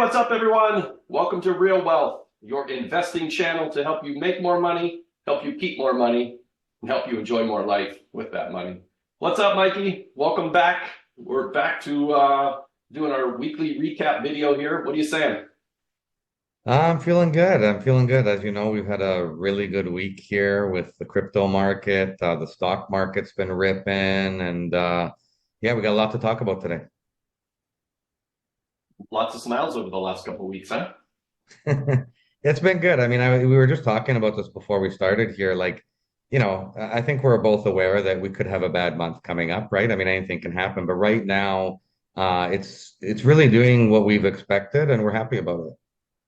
What's up, everyone? Welcome to Real Wealth, your investing channel to help you make more money, help you keep more money, and help you enjoy more life with that money. What's up, Mikey? Welcome back. We're back to doing our weekly recap video here. What are you saying? I'm feeling good. I'm feeling good. As you know, we've had a really good week here with the crypto market. The stock market's been ripping, and yeah, we got a lot to talk about today. Lots of smiles over the last couple of weeks, huh? It's been good. I mean, we were just talking about this before we started here. I think we're both aware that we could have a bad month coming up, right? I mean, anything can happen, but right now, it's really doing what we've expected, and we're happy about it.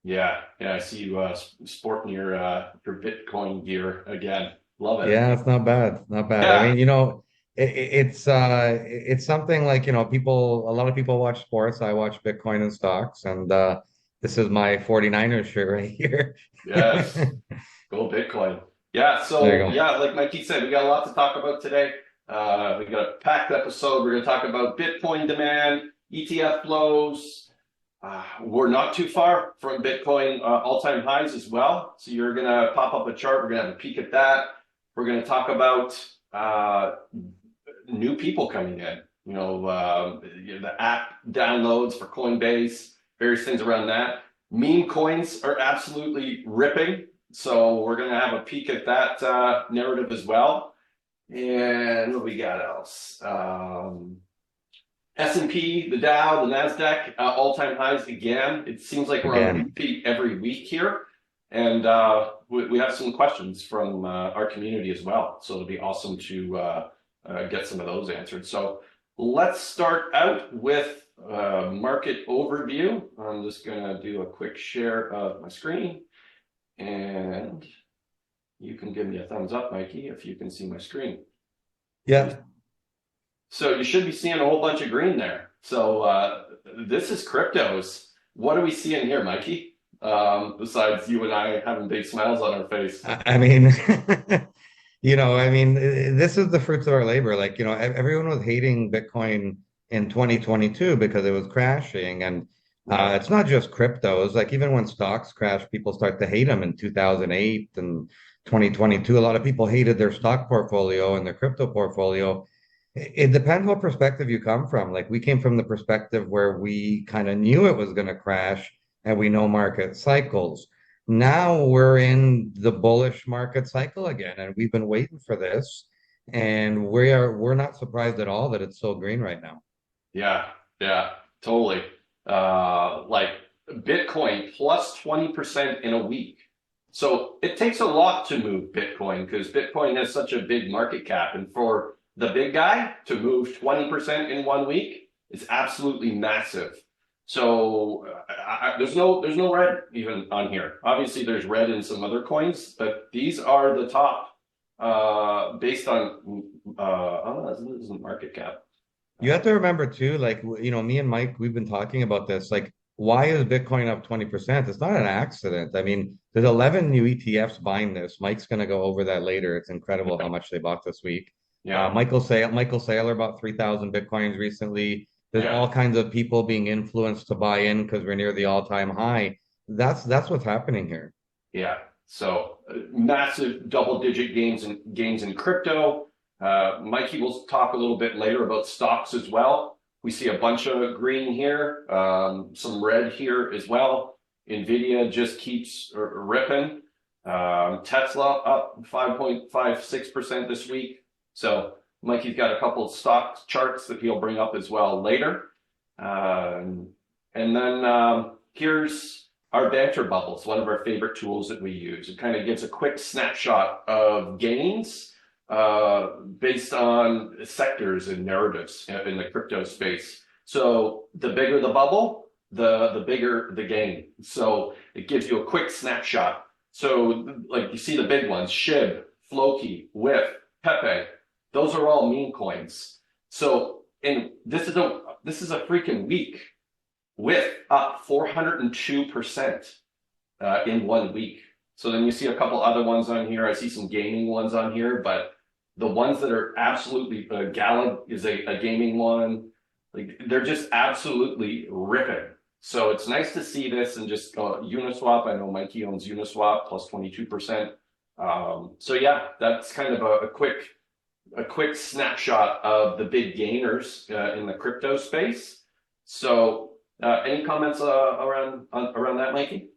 Yeah. I see you sporting your Bitcoin gear again. Love it. Yeah, it's not bad. Not bad. I Yeah. mean, it's something like, a lot of people watch sports. I watch Bitcoin and stocks, and this is my 49ers shirt right here. Yes. Go Bitcoin. Yeah, There so you go. yeah, like Mikey said, we got a lot to talk about today. We got a packed episode. We're going to talk about Bitcoin demand, ETF flows. We're not too far from Bitcoin all-time highs as well. So you're going to pop up a chart. We're going to have a peek at that. We're going to talk about new people coming in. The app downloads for Coinbase, various things around that. Meme coins are absolutely ripping. So we're going to have a peek at that narrative as well. And what we got else? S&P, the Dow, the NASDAQ, all-time highs again. It seems like we're on Again. repeat every week here. And we have some questions from our community as well. So it'll be awesome to get some of those answered. So let's start out with market overview. I'm just going to do a quick share of my screen. And you can give me a thumbs up, Mikey, if you can see my screen. Yeah. So you should be seeing a whole bunch of green there. So this is cryptos. What are we seeing here, Mikey? Besides you and I having big smiles on our face. I mean, this is the fruits of our labor. Everyone was hating Bitcoin in 2022 because it was crashing. And Yeah. it's not just cryptos. Like even when stocks crash, people start to hate them in 2008 and 2022. A lot of people hated their stock portfolio and their crypto portfolio. It depends what perspective you come from. Like we came from the perspective where we kind of knew it was going to crash and we know market cycles. Now we're in the bullish market cycle again, and we've been waiting for this. And we're not surprised at all that it's so green right now. Yeah, totally. Like Bitcoin plus 20% in a week. So it takes a lot to move Bitcoin because Bitcoin has such a big market cap. And for the big guy to move 20% in 1 week is absolutely massive. So there's no red even on here. Obviously, there's red in some other coins, but these are the top based on this isn't market cap. You have to remember too, me and Mike, we've been talking about this. Like, why is Bitcoin up 20%? It's not an accident. I mean, there's 11 new ETFs buying this. Mike's going to go over that later. It's incredible how much they bought this week. Yeah, Michael Saylor bought 3,000 Bitcoins recently. There's yeah, all kinds of people being influenced to buy in because we're near the all-time high. That's what's happening here. yeah. So massive double-digit gains in crypto. Mikey will talk a little bit later about stocks as well. We see a bunch of green here, some red here as well. Nvidia just keeps ripping. Tesla up 5.56% this week. So Mikey's got a couple of stock charts that he'll bring up as well later. And then here's our banter bubbles, one of our favorite tools that we use. It kind of gives a quick snapshot of gains based on sectors and narratives in the crypto space. So the bigger the bubble, the bigger the gain. So it gives you a quick snapshot. So like you see the big ones, SHIB, Floki, WIF, Pepe, those are all meme coins. So and this is a freaking week with up 402% in 1 week. So then you see a couple other ones on here. I see some gaming ones on here, but the ones that are absolutely Gala is a gaming one. Like they're just absolutely ripping. So it's nice to see this and just Uniswap. I know Mikey owns Uniswap plus 22%. So yeah, that's kind of a quick snapshot of the big gainers in the crypto space. So any comments around that, Mikey?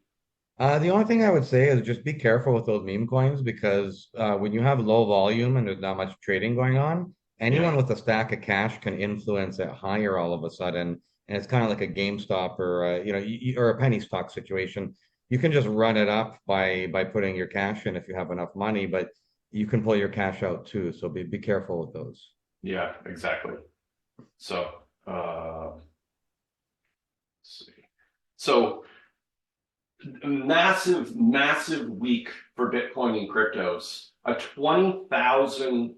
The only thing I would say is just be careful with those meme coins because when you have low volume and there's not much trading going on, anyone Yeah. with a stack of cash can influence it higher all of a sudden. And it's kind of like a GameStop or or a penny stock situation. You can just run it up by putting your cash in if you have enough money, but you can pull your cash out too. So be careful with those. Yeah, exactly. So, let's see. So massive week for Bitcoin and cryptos. A 20,000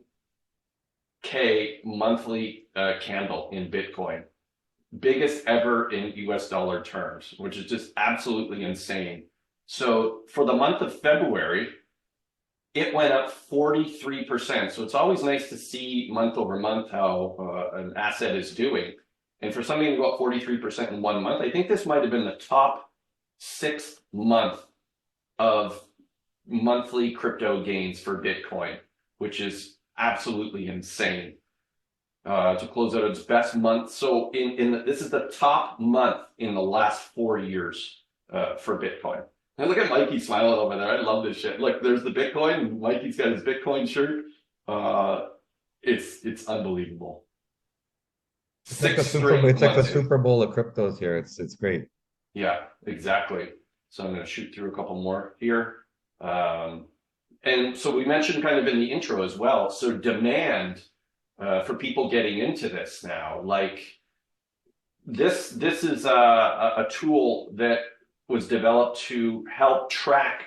K monthly candle in Bitcoin, biggest ever in US dollar terms, which is just absolutely insane. So for the month of February, it went up 43%. So it's always nice to see month over month how an asset is doing. And for something to go up 43% in 1 month, I think this might have been the top 6th month of monthly crypto gains for Bitcoin, which is absolutely insane. To close out its best month. So this is the top month in the last 4 years for Bitcoin. And look at Mikey smiling over there. I love this shit. Look, there's the Bitcoin. And Mikey's got his Bitcoin shirt. It's unbelievable. Six straight It's like the months. Super Bowl of cryptos here. It's great. Yeah, exactly. So I'm going to shoot through a couple more here. And so we mentioned kind of in the intro as well. So demand for people getting into this now, like this is a tool that was developed to help track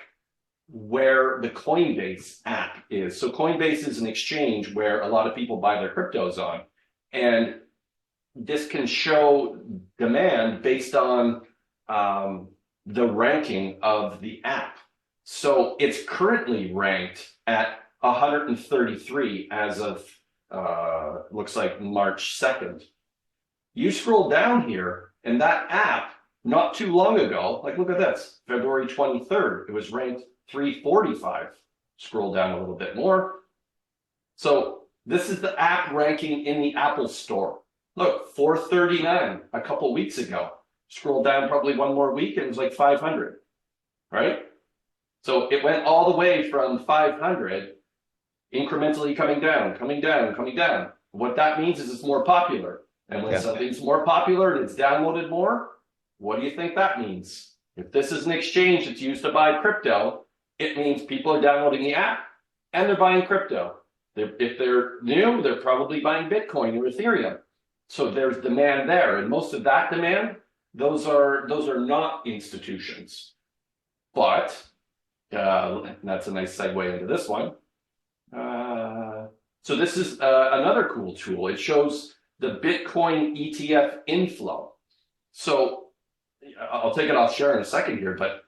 where the Coinbase app is. So Coinbase is an exchange where a lot of people buy their cryptos on, and this can show demand based on the ranking of the app. So it's currently ranked at 133 as of looks like March 2nd. You scroll down here, and that app, not too long ago, like look at this, February 23rd, it was ranked 345. Scroll down a little bit more. So this is the app ranking in the Apple Store. Look, 439 a couple weeks ago. Scroll down probably one more week, and it was like 500, right? So it went all the way from 500, incrementally coming down, coming down, coming down. What that means is it's more popular. And when something's more popular and it's downloaded more, what do you think that means? If this is an exchange that's used to buy crypto, it means people are downloading the app and they're buying crypto. If they're new, they're probably buying Bitcoin or Ethereum. So there's demand there. And most of that demand, those are not institutions. But that's a nice segue into this one. So this is another cool tool. It shows the Bitcoin ETF inflow. So I'll take it off share in a second here, but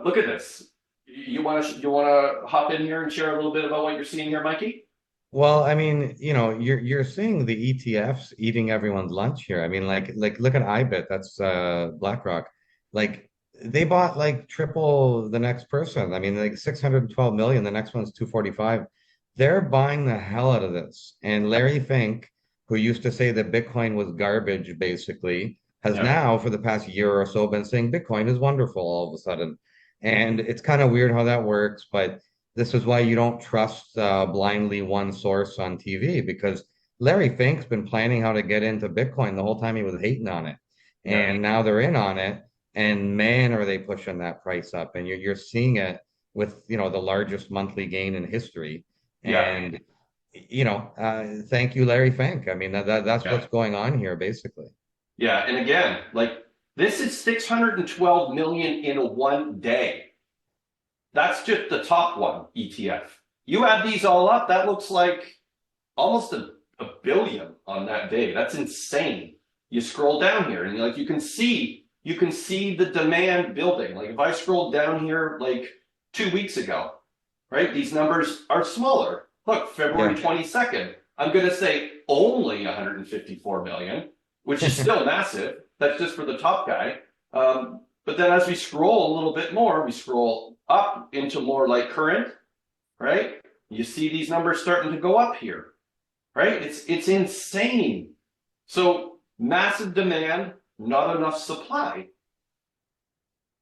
look at this. You want to hop in here and share a little bit about what you're seeing here, Mikey? Well, I mean, you're seeing the ETFs eating everyone's lunch here. I mean, like look at IBIT, that's BlackRock. Like they bought like triple the next person. I mean, like 612 million, the next one's 245. They're buying the hell out of this. And Larry Fink, who used to say that Bitcoin was garbage, basically, has Yeah. now for the past year or so been saying Bitcoin is wonderful all of a sudden. And it's kind of weird how that works, but this is why you don't trust blindly one source on TV because Larry Fink's been planning how to get into Bitcoin the whole time he was hating on it. Yeah. And now they're in on it. And man, are they pushing that price up. And you're seeing it with, the largest monthly gain in history. Yeah. And, thank you, Larry Fink. I mean, that's Yeah. what's going on here, basically. Yeah. And again, like this is 612 million in 1 day. That's just the top one ETF. You add these all up, that looks like almost a billion on that day. That's insane. You scroll down here and you can see the demand building. Like if I scroll down here like 2 weeks ago, right? These numbers are smaller. Look, February 22nd, I'm going to say only 154 million. which is still massive. That's just for the top guy. But then as we scroll a little bit more, we scroll up into more like current, right? You see these numbers starting to go up here, right? It's insane. So massive demand, not enough supply,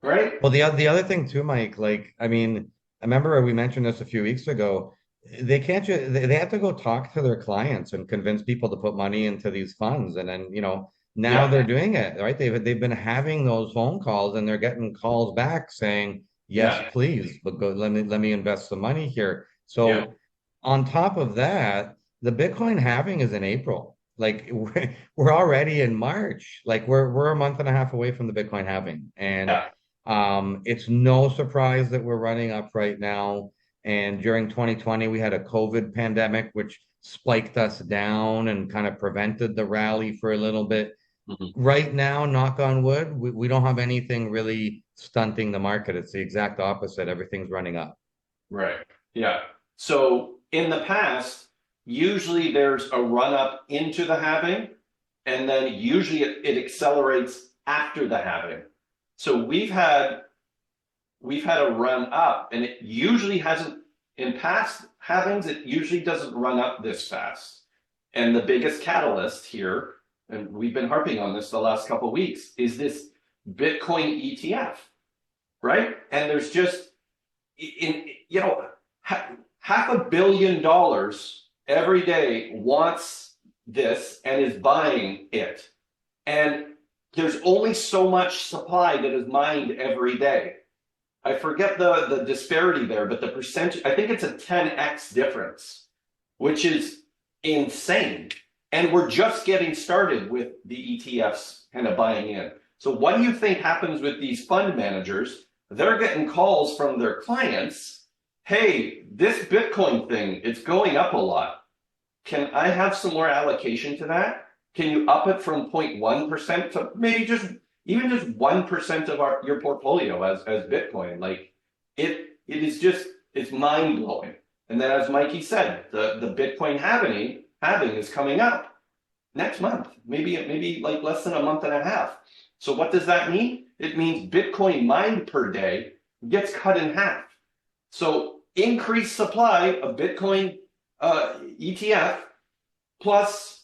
right? Well, the other thing too, Mike, like, I mean, I remember we mentioned this a few weeks ago. They can't just they have to go talk to their clients and convince people to put money into these funds. And then, now Yeah, they're doing it, right? They've been having those phone calls and they're getting calls back saying, yes, yeah, please, but go let me invest some money here. yeah, So on top of that, the Bitcoin halving is in April. Like we're already in March. Like we're a month and a half away from the Bitcoin halving. And yeah, it's no surprise that we're running up right now. And during 2020, we had a COVID pandemic, which spiked us down and kind of prevented the rally for a little bit. mhm, Right now, knock on wood, we don't have anything really stunting the market. It's the exact opposite. Everything's running up. right. Yeah. So in the past, usually there's a run up into the halving, and then usually it accelerates after the halving. So we've had a run up, and it usually hasn't in past halvings, it usually doesn't run up this fast. And the biggest catalyst here, and we've been harping on this the last couple of weeks, is this Bitcoin ETF, right? And there's just half $500 million every day wants this and is buying it. And there's only so much supply that is mined every day. I forget the disparity there, but the percentage, I think it's a 10x difference, which is insane. And we're just getting started with the ETFs kind of buying in. So what do you think happens with these fund managers? They're getting calls from their clients. Hey, this Bitcoin thing, it's going up a lot. Can I have some more allocation to that? Can you up it from 0.1% to maybe even just 1% of your portfolio as Bitcoin? Like it is just, it's mind blowing. And then as Mikey said, the Bitcoin halving is coming up next month, maybe like less than a month and a half. So what does that mean? It means Bitcoin mined per day gets cut in half. So increased supply of Bitcoin ETF plus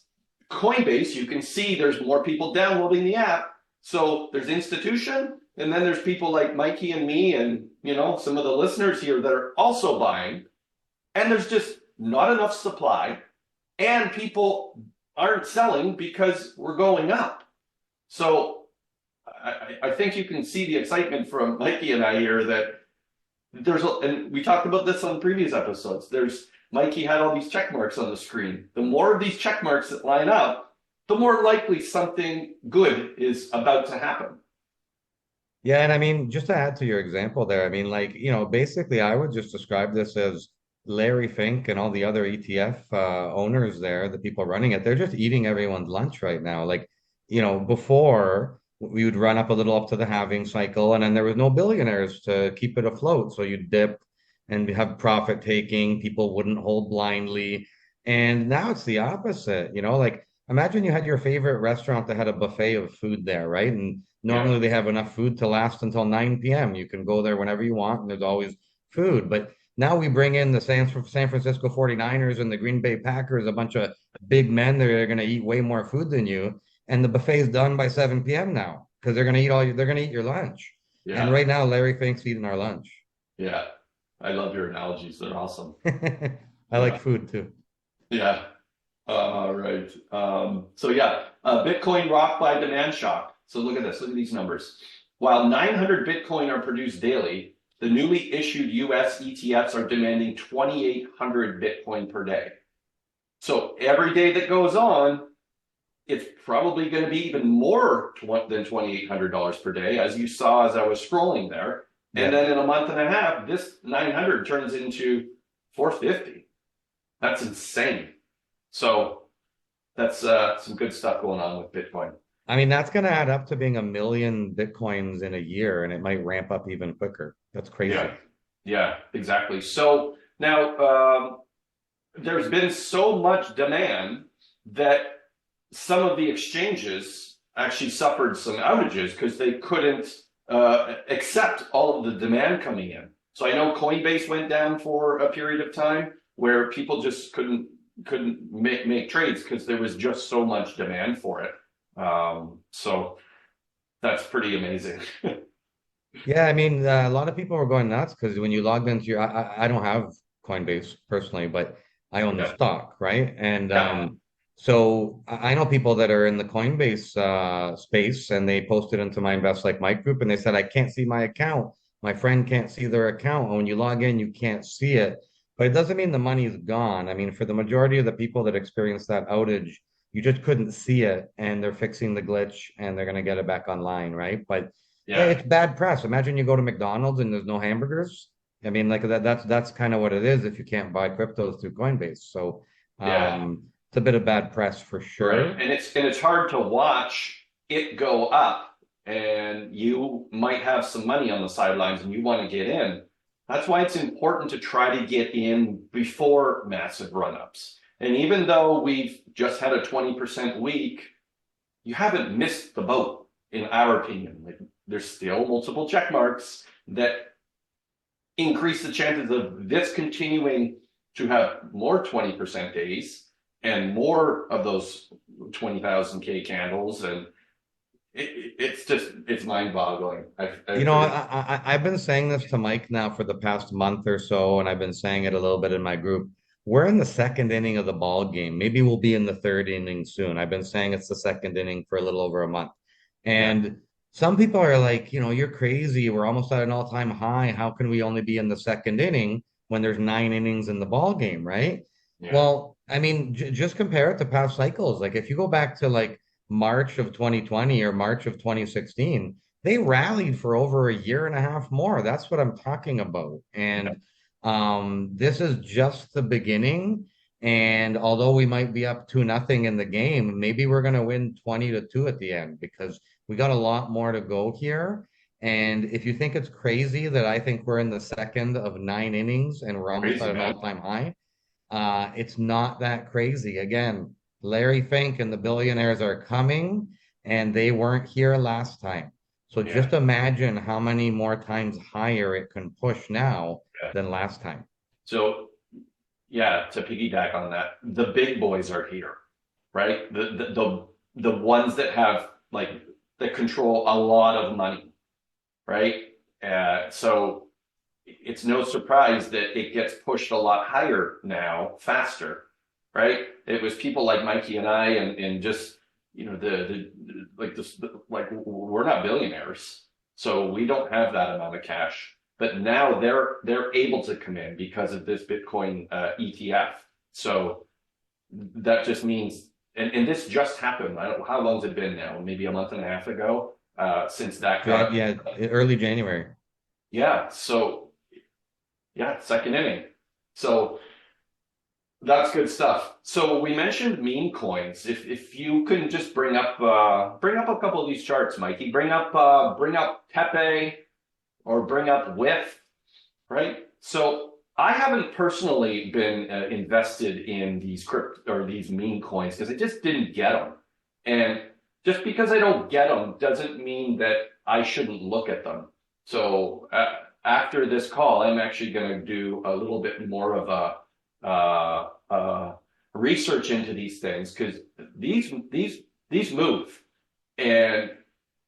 Coinbase, you can see there's more people downloading the app. So there's institution, and then there's people like Mikey and me and some of the listeners here that are also buying. And there's just not enough supply, and people aren't selling because we're going up. So I think you can see the excitement from Mikey and I here that and we talked about this on previous episodes. Mikey had all these check marks on the screen. The more of these check marks that line up, the more likely something good is about to happen. Yeah, and I mean, just to add to your example there, I mean, like, basically I would just describe this as Larry Fink and all the other ETF owners there, the people running it, they're just eating everyone's lunch right now. Like, before we would run up a little up to the halving cycle, and then there was no billionaires to keep it afloat. So you dip and have profit taking, people wouldn't hold blindly. And now it's the opposite, like imagine you had your favorite restaurant that had a buffet of food there, right? And Yeah, normally they have enough food to last until 9 p.m. You can go there whenever you want, and there's always food. But now we bring in the San Francisco 49ers and the Green Bay Packers, a bunch of big men that are going to eat way more food than you. And the buffet's done by 7 p.m. now because they're going to eat your lunch. And yeah, right now, Larry Fink's eating our lunch. yeah. I love your analogies. They're awesome. I like Yeah, food too. yeah. Right. So yeah, Bitcoin rocked by demand shock. So look at this. Look at these numbers. While 900 Bitcoin are produced daily, the newly issued US ETFs are demanding 2,800 Bitcoin per day. So every day that goes on, it's probably going to be even more than $2,800 per day, as you saw as I was scrolling there. And Yeah. then in a month and a half, this 900 turns into 450. That's insane. So that's some good stuff going on with Bitcoin. I mean, that's going to add up to being 1 million Bitcoins in a year, and it might ramp up even quicker. That's Yeah, crazy. yeah, exactly. So now there's been so much demand that some of the exchanges actually suffered some outages because they couldn't accept all of the demand coming in. So I know Coinbase went down for a period of time where people just couldn't make trades because there was just so much demand for it. So that's pretty amazing. Yeah, I mean, a lot of people were going nuts because when you logged into your, I don't have Coinbase personally, but I own the Yeah, stock, right? And yeah, so I know people that are in the Coinbase space, and they posted into my Invest Like Mike group, and they said, I can't see my account. My friend can't see their account. And when you log in, you can't see it. But it doesn't mean the money's gone. I mean, for the majority of the people that experienced that outage, you just couldn't see it, and they're fixing the glitch, and they're going to get it back online, right? But yeah, it's bad press. Imagine you go to McDonald's and there's no hamburgers. I mean, like that's kind of what it is if you can't buy cryptos through Coinbase. So yeah. it's a bit of bad press for Right. sure. And it's hard to watch it go up and you might have some money on the sidelines and you want to get in. That's why it's important to try to get in before massive run-ups. And even though we've just had a 20% week, you haven't missed the boat, in our opinion. Like, there's still multiple check marks that increase the chances of this continuing to have more 20% days and more of those 20,000 K candles. And it's mind boggling. You know, I've been saying this to Mike now for the past month or so, and I've been saying it a little bit in my group. We're in the second inning of the ball game. Maybe we'll be in the third inning soon. I've been saying it's the second inning for a little over a month. Yeah, And some people are like, you're crazy. We're almost at an all-time high. How can we only be in the second inning when there's 9 innings in the ball game, right? yeah, Well, I mean, j just compare it to past cycles. Like if you go back to like March of 2020 or March of 2016, they rallied for over a year and a half more. That's what I'm talking about. yeah. And this is just the beginning. And although we might be up 2-0 in the game, maybe we're going to win 20-2 at the end because we got a lot more to go here. And if you think it's crazy that I think we're in the second of 9 innings and we're almost Crazy, at an man. all-time high, it's not that crazy. Again, Larry Fink and the billionaires are coming, and they weren't here last time. So Yeah, just imagine how many more times higher it can push now yeah. than last time. So, yeah, to piggyback on that, the big boys are here, right? The ones that have like that control a lot of money, right? So it's no surprise that it gets pushed a lot higher now, faster, right? It was people like Mikey and I, and just the like this like we're not billionaires, so we don't have that amount of cash. But now they're able to come in because of this Bitcoin ETF. So that just means, and this just happened. I don't know how long's it been now? Maybe a month and a half ago since that got. Yeah, early January. Yeah. So yeah, second inning. So that's good stuff. So we mentioned meme coins. If you can just bring up a couple of these charts, Mikey. Bring up Tepe or bring up With, right? So I haven't personally been invested in these crypto or these meme coins because I just didn't get them. And just because I don't get them doesn't mean that I shouldn't look at them. So after this call, I'm actually going to do a little bit more of research into these things because these move, and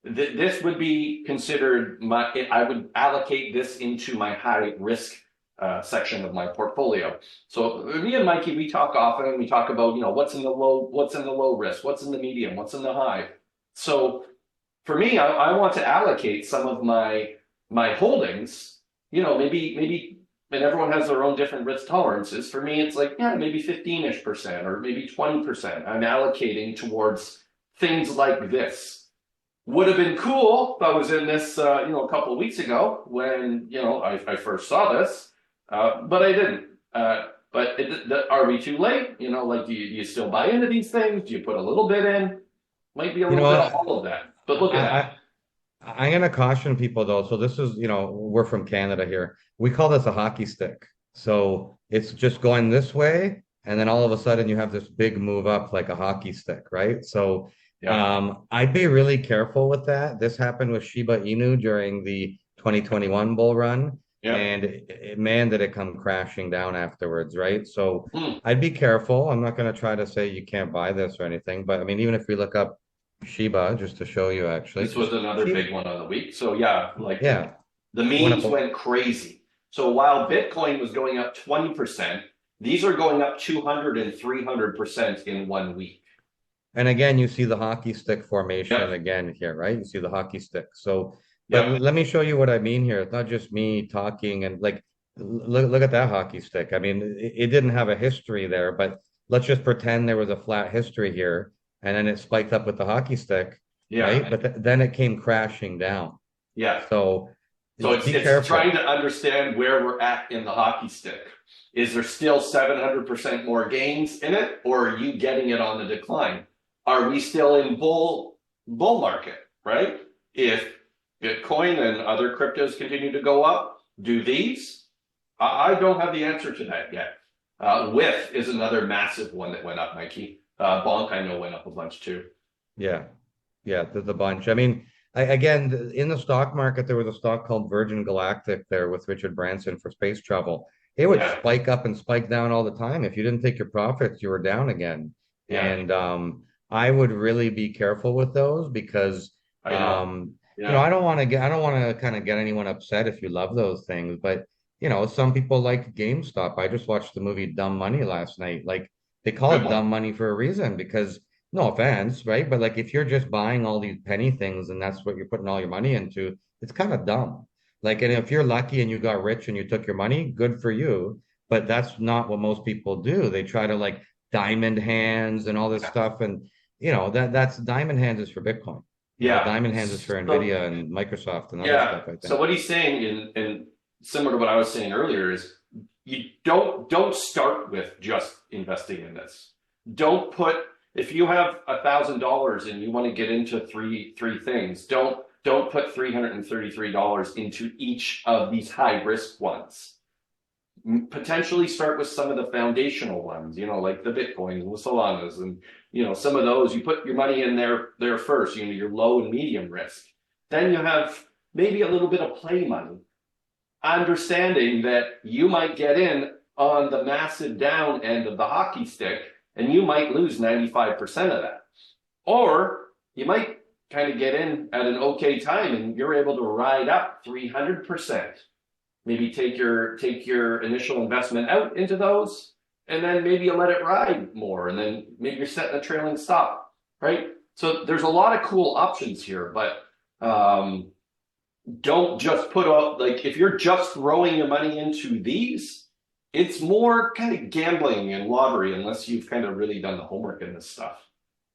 this would be considered I would allocate this into my high risk section of my portfolio. So me and Mikey, we talk often. We talk about what's in the low risk, what's in the medium, what's in the high. So for me, I want to allocate some of my holdings. Maybe, and everyone has their own different risk tolerances. For me, it's like, yeah, maybe 15-ish% or maybe 20%. I'm allocating towards things like this. Would have been cool if I was in this, a couple of weeks ago when, I first saw this, but I didn't. But are we too late? Like, do you still buy into these things? Do you put a little bit in? Might be a You little know, bit of all of that. But look at I, that. I I'm gonna caution people though. So this is, we're from Canada here. We call this a hockey stick. So it's just going this way and then all of a sudden you have this big move up like a hockey stick, right? So Yeah. I'd be really careful with that. This happened with Shiba Inu during the 2021 bull run, Yeah. and man, did it come crashing down afterwards, right? So Hmm. I'd be careful. I'm not going to try to say you can't buy this or anything, but I mean, even if we look up Shiba, just to show you actually, This was because another Shiba, big one on the week. So yeah, like yeah, the it went up. memes went crazy. So while Bitcoin was going up 20%, these are going up 200 and 300% in 1 week. And again, you see the hockey stick formation Yep. again here, right? You see the hockey stick. So, but Yep. let me show you what I mean here. It's not just me talking and like, look at that hockey stick. I mean, it didn't have a history there, but let's just pretend there was a flat history here, and then it spiked up with the hockey stick, right? Yeah. But then it came crashing down. Yeah. So So it's be it's trying careful. to understand where we're at in the hockey stick. Is there still 700% more gains in it, or are you getting it on the decline? Are we still in bull market, right? If Bitcoin and other cryptos continue to go up, do these? I don't have the answer to that yet. With is another massive one that went up, Mikey. Bonk, I know, went up a bunch too. Yeah. Yeah, there's a bunch. I mean, again, in the stock market, there was a stock called Virgin Galactic there with Richard Branson for space travel. It would Yeah, spike up and spike down all the time. If you didn't take your profits, you were down again. yeah, And I would really be careful with those because I know. I Yeah, I don't want to kind of get anyone upset if you love those things, but some people like GameStop. I just watched the movie Dumb Money last night. Like they call good it one. dumb money for a reason because no offense, right? But like if you're just buying all these penny things and that's what you're putting all your money into, it's kind of dumb. Like, and if you're lucky and you got rich and you took your money, good for you. But that's not what most people do. They try to like diamond hands and all this stuff. And that's diamond hands is for Bitcoin. Yeah. Diamond hands is for So Nvidia and Microsoft and other yeah. stuff, I So think. what he's saying, and similar to what I was saying earlier, is you don't start with just investing in this. Don't put if you have $1,000 and you want to get into three things, don't put $333 into each of these high risk ones. Potentially start with some of the foundational ones, like the Bitcoins and the Solanas, and some of those you put your money in there first, your low and medium risk. Then you have maybe a little bit of play money, understanding that you might get in on the massive down end of the hockey stick and you might lose 95% of that. Or you might kind of get in at an okay time and you're able to ride up 300%. Maybe take your initial investment out into those, and then maybe you let it ride more, and then maybe you're setting a trailing stop, right? So there's a lot of cool options here, but don't just put out like if you're just throwing your money into these, it's more kind of gambling and lottery unless you've kind of really done the homework in this stuff.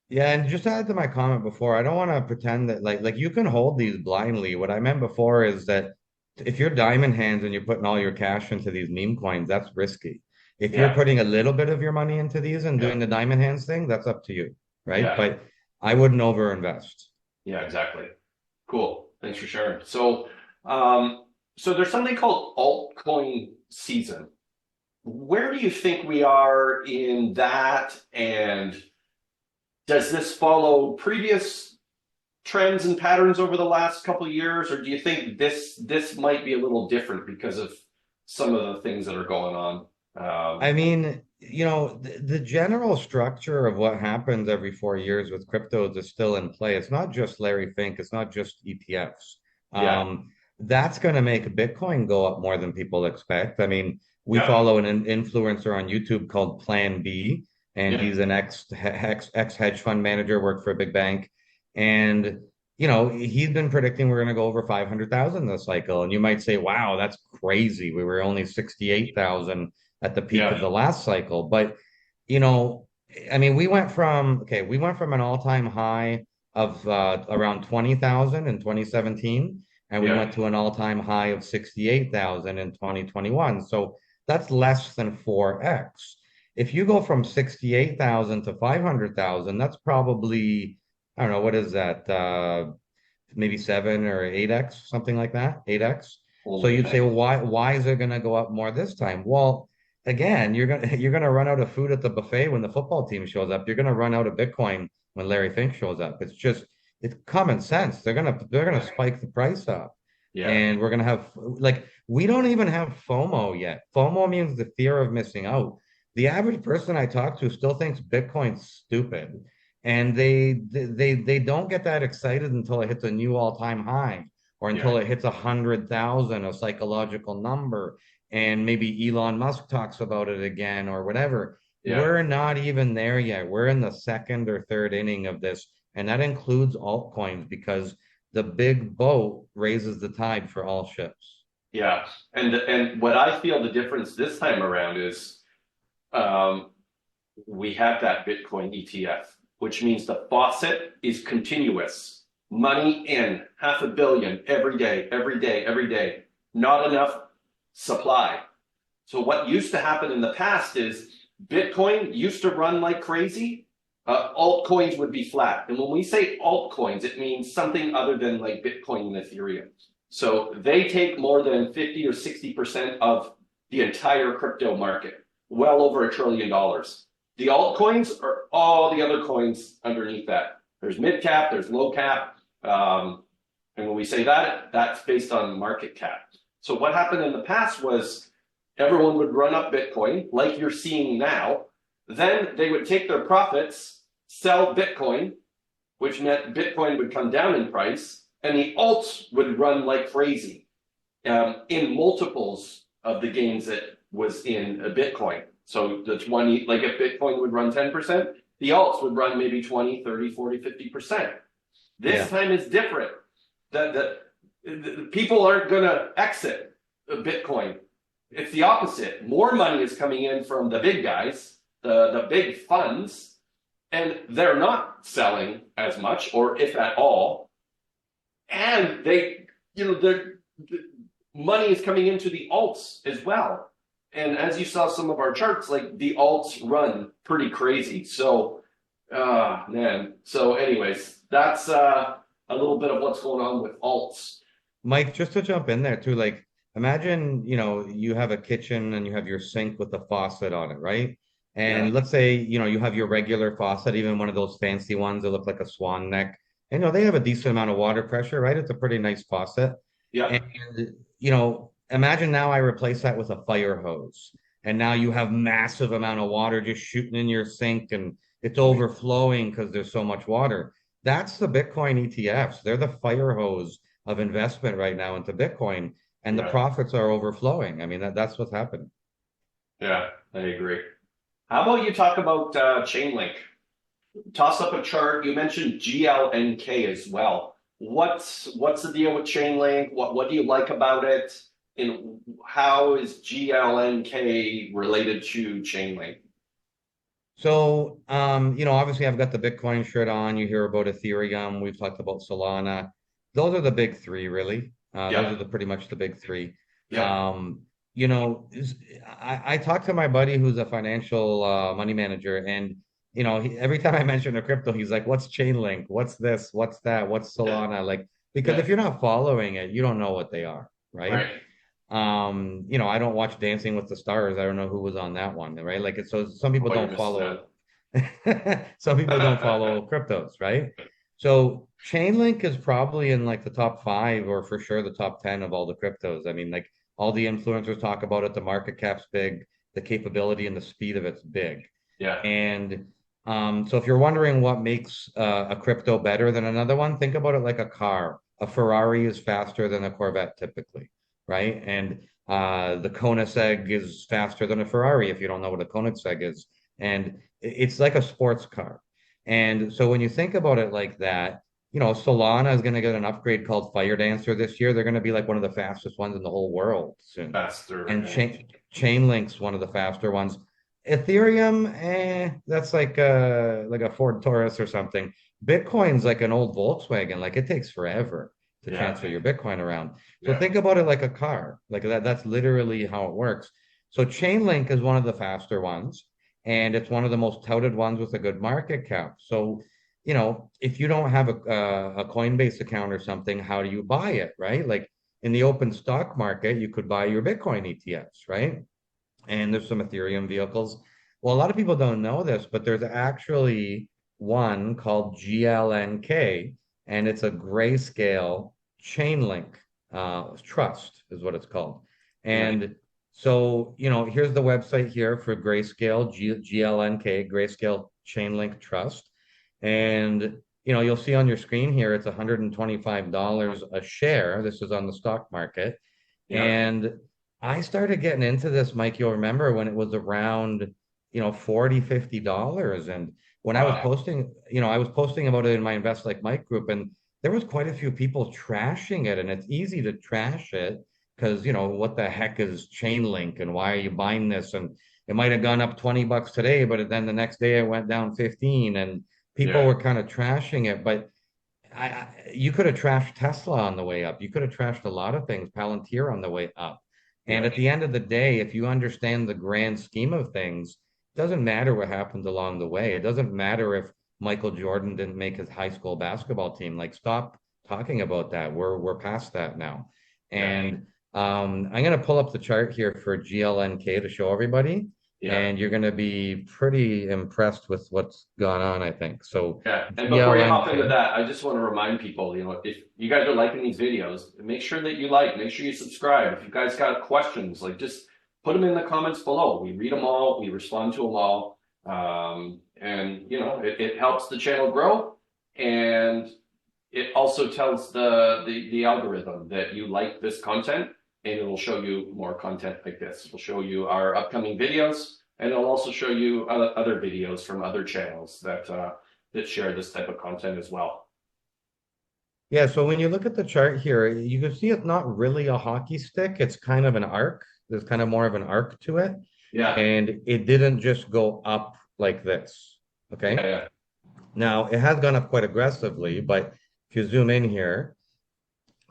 Yeah, and just to add to my comment before, I don't want to pretend that like you can hold these blindly. What I meant before is that if you're diamond hands and you're putting all your cash into these meme coins, that's risky. If you're Yeah, putting a little bit of your money into these and yeah, doing the diamond hands thing, that's up to you, right? yeah, But I wouldn't overinvest. yeah, exactly. Cool. Thanks for sharing. So there's something called altcoin season. Where do you think we are in that? And does this follow previous trends and patterns over the last couple of years, or do you think this might be a little different because of some of the things that are going on? I mean, the general structure of what happens every 4 years with cryptos is still in play. It's not just Larry Fink, it's not just ETFs. Yeah, That's going to make Bitcoin go up more than people expect. I mean, we yeah, follow an influencer on YouTube called Plan B, and yeah, he's an ex hedge fund manager, worked for a big bank. And he's been predicting we're going to go over 500,000 this cycle. And you might say, wow, that's crazy. We were only 68,000 at the peak of yeah, the last cycle. But, you know, I mean, we went from an all-time high of around 20,000 in 2017, and we yeah, went to an all-time high of 68,000 in 2021. So that's less than 4x. If you go from 68,000 to 500,000, that's probably, I don't know, what is that? Maybe 7 or 8x, something like that, 8x. So holy you'd say, heck. well, why is it going to go up more this time? Well, again, you're gonna run out of food at the buffet when the football team shows up. You're gonna run out of Bitcoin when Larry Fink shows up. It's common sense. They're gonna spike the price up, Yeah. and we're gonna have like we don't even have FOMO yet. FOMO means the fear of missing out. The average person I talk to still thinks Bitcoin's stupid, and they don't get that excited until it hits a new all-time high or Yeah. until it hits 100,000, a psychological number and maybe Elon Musk talks about it again or whatever. Yeah. We're not even there yet. We're in the second or third inning of this, and that includes altcoins because the big boat raises the tide for all ships. Yeah. And what I feel the difference this time around is um, we have that Bitcoin ETF, which means the faucet is continuous. Money in, 500 million every day, every day, every day. Not enough supply. So what used to happen in the past is Bitcoin used to run like crazy. Altcoins would be flat. And when we say altcoins, it means something other than like Bitcoin and Ethereum. So they take more than 50 or 60% of the entire crypto market, well over $1 trillion. The altcoins are all the other coins underneath that. There's mid cap, there's low cap. And when we say that, that's based on market cap. So what happened in the past was everyone would run up Bitcoin like you're seeing now. Then they would take their profits, sell Bitcoin, which meant Bitcoin would come down in price, and the alts would run like crazy in multiples of the gains that was in a Bitcoin. So the 20, like if Bitcoin would run 10%, the alts would run maybe 20, 30, 40, 50%. This Yeah. time is different. The people aren't going to exit Bitcoin. It's the opposite. More money is coming in from the big guys, the big funds, and they're not selling as much, or if at all. And the money is coming into the alts as well. And as you saw some of our charts, like the alts run pretty crazy. So, man. So, anyways, that's a little bit of what's going on with alts. Mike, just to jump in there too, like imagine, you have a kitchen and you have your sink with the faucet on it, right? Yeah, And let's say, you have your regular faucet, even one of those fancy ones that look like a swan neck. And they have a decent amount of water pressure, right? It's a pretty nice faucet. yeah, And, imagine now I replace that with a fire hose. And now you have massive amount of water just shooting in your sink and it's overflowing because there's so much water. That's the Bitcoin ETFs. They're the fire hose of investment right now into Bitcoin, and the yeah, profits are overflowing. I mean, that's what's happening. yeah. I agree. How about you talk about Chainlink? Toss up a chart. You mentioned GLNK as well. What's the deal with Chainlink? What do you like about it? And how is GLNK related to Chainlink? So, obviously I've got the Bitcoin shirt on. You hear about Ethereum. We've talked about Solana. Those are the big three, really. Those Yeah, are the pretty much the big three. yeah, Um, I talked to my buddy who's a financial money manager, and every time I mention a crypto, he's like, "What's Chainlink? What's this? What's that? What's yeah, Solana?" Like, because yeah. if you're not following it, you don't know what they are, right? Right. I don't watch Dancing with the Stars. I don't know who was on that one, right? Like, so some people Oh, you're don't missing follow out. some people don't follow cryptos, right? So Chainlink is probably in like the top five or for sure the top 10 of all the cryptos. I mean, like all the influencers talk about it, the market cap's big, the capability and the speed of it's big. Yeah, And so if you're wondering what makes a crypto better than another one, think about it like a car. A Ferrari is faster than a Corvette typically, right? And the Koenigsegg is faster than a Ferrari if you don't know what a Koenigsegg is. And it's like a sports car. And so when you think about it like that, Solana is going to get an upgrade called Fire Dancer this year. They're going to be like one of the fastest ones in the whole world soon. faster. And And Chainlink's one of the faster ones. Ethereum, that's like a Ford Taurus or something. Bitcoin's like an old Volkswagen. Like it takes forever to yeah, transfer your Bitcoin around. So yeah, think about it like a car. Like that's literally how it works. So Chainlink is one of the faster ones, and it's one of the most touted ones with a good market cap. So, if you don't have a Coinbase account or something, how do you buy it, right? Like in the open stock market, you could buy your Bitcoin ETFs, right? and there's some Ethereum vehicles. Well, a lot of people don't know this, but there's actually one called GLNK, and it's a grayscale Chainlink trust, is what it's called. Right. And so, here's the website here for Grayscale, GLNK, Grayscale Chainlink Trust. And, you'll see on your screen here, it's $125 a share. This is on the stock market. Yeah. And I started getting into this, Mike, you'll remember when it was around, 40, $50. And when Wow. I was posting about it in my Invest Like Mike group, and there was quite a few people trashing it. And it's easy to trash it because, what the heck is Chainlink and why are you buying this? And it might have gone up $20 today, but then the next day it went down 15 and people Yeah. were kind of trashing it. But you could have trashed Tesla on the way up. You could have trashed a lot of things, Palantir on the way up. And Yeah. at the end of the day, if you understand the grand scheme of things, it doesn't matter what happened along the way. It doesn't matter if Michael Jordan didn't make his high school basketball team. Like, stop talking about that. We're past that now. Yeah. And I'm gonna pull up the chart here for GLNK to show everybody, Yeah. and you're gonna be pretty impressed with what's gone on, I think. So Yeah. And before you hop into GLNK. that, I just want to remind people, if you guys are liking these videos, make sure that you like, make sure you subscribe. If you guys got questions, like just put them in the comments below. We read them all, we respond to them all. And it helps the channel grow. And it also tells the algorithm that you like this content, and it'll show you more content like this. It'll show you our upcoming videos, and it'll also show you other videos from other channels that share this type of content as well. Yeah, so when you look at the chart here, you can see it's not really a hockey stick. It's kind of an arc. There's kind of more of an arc to it. Yeah, And it didn't just go up like this. yeah, Okay. yeah, Now, it has gone up quite aggressively, but if you zoom in here,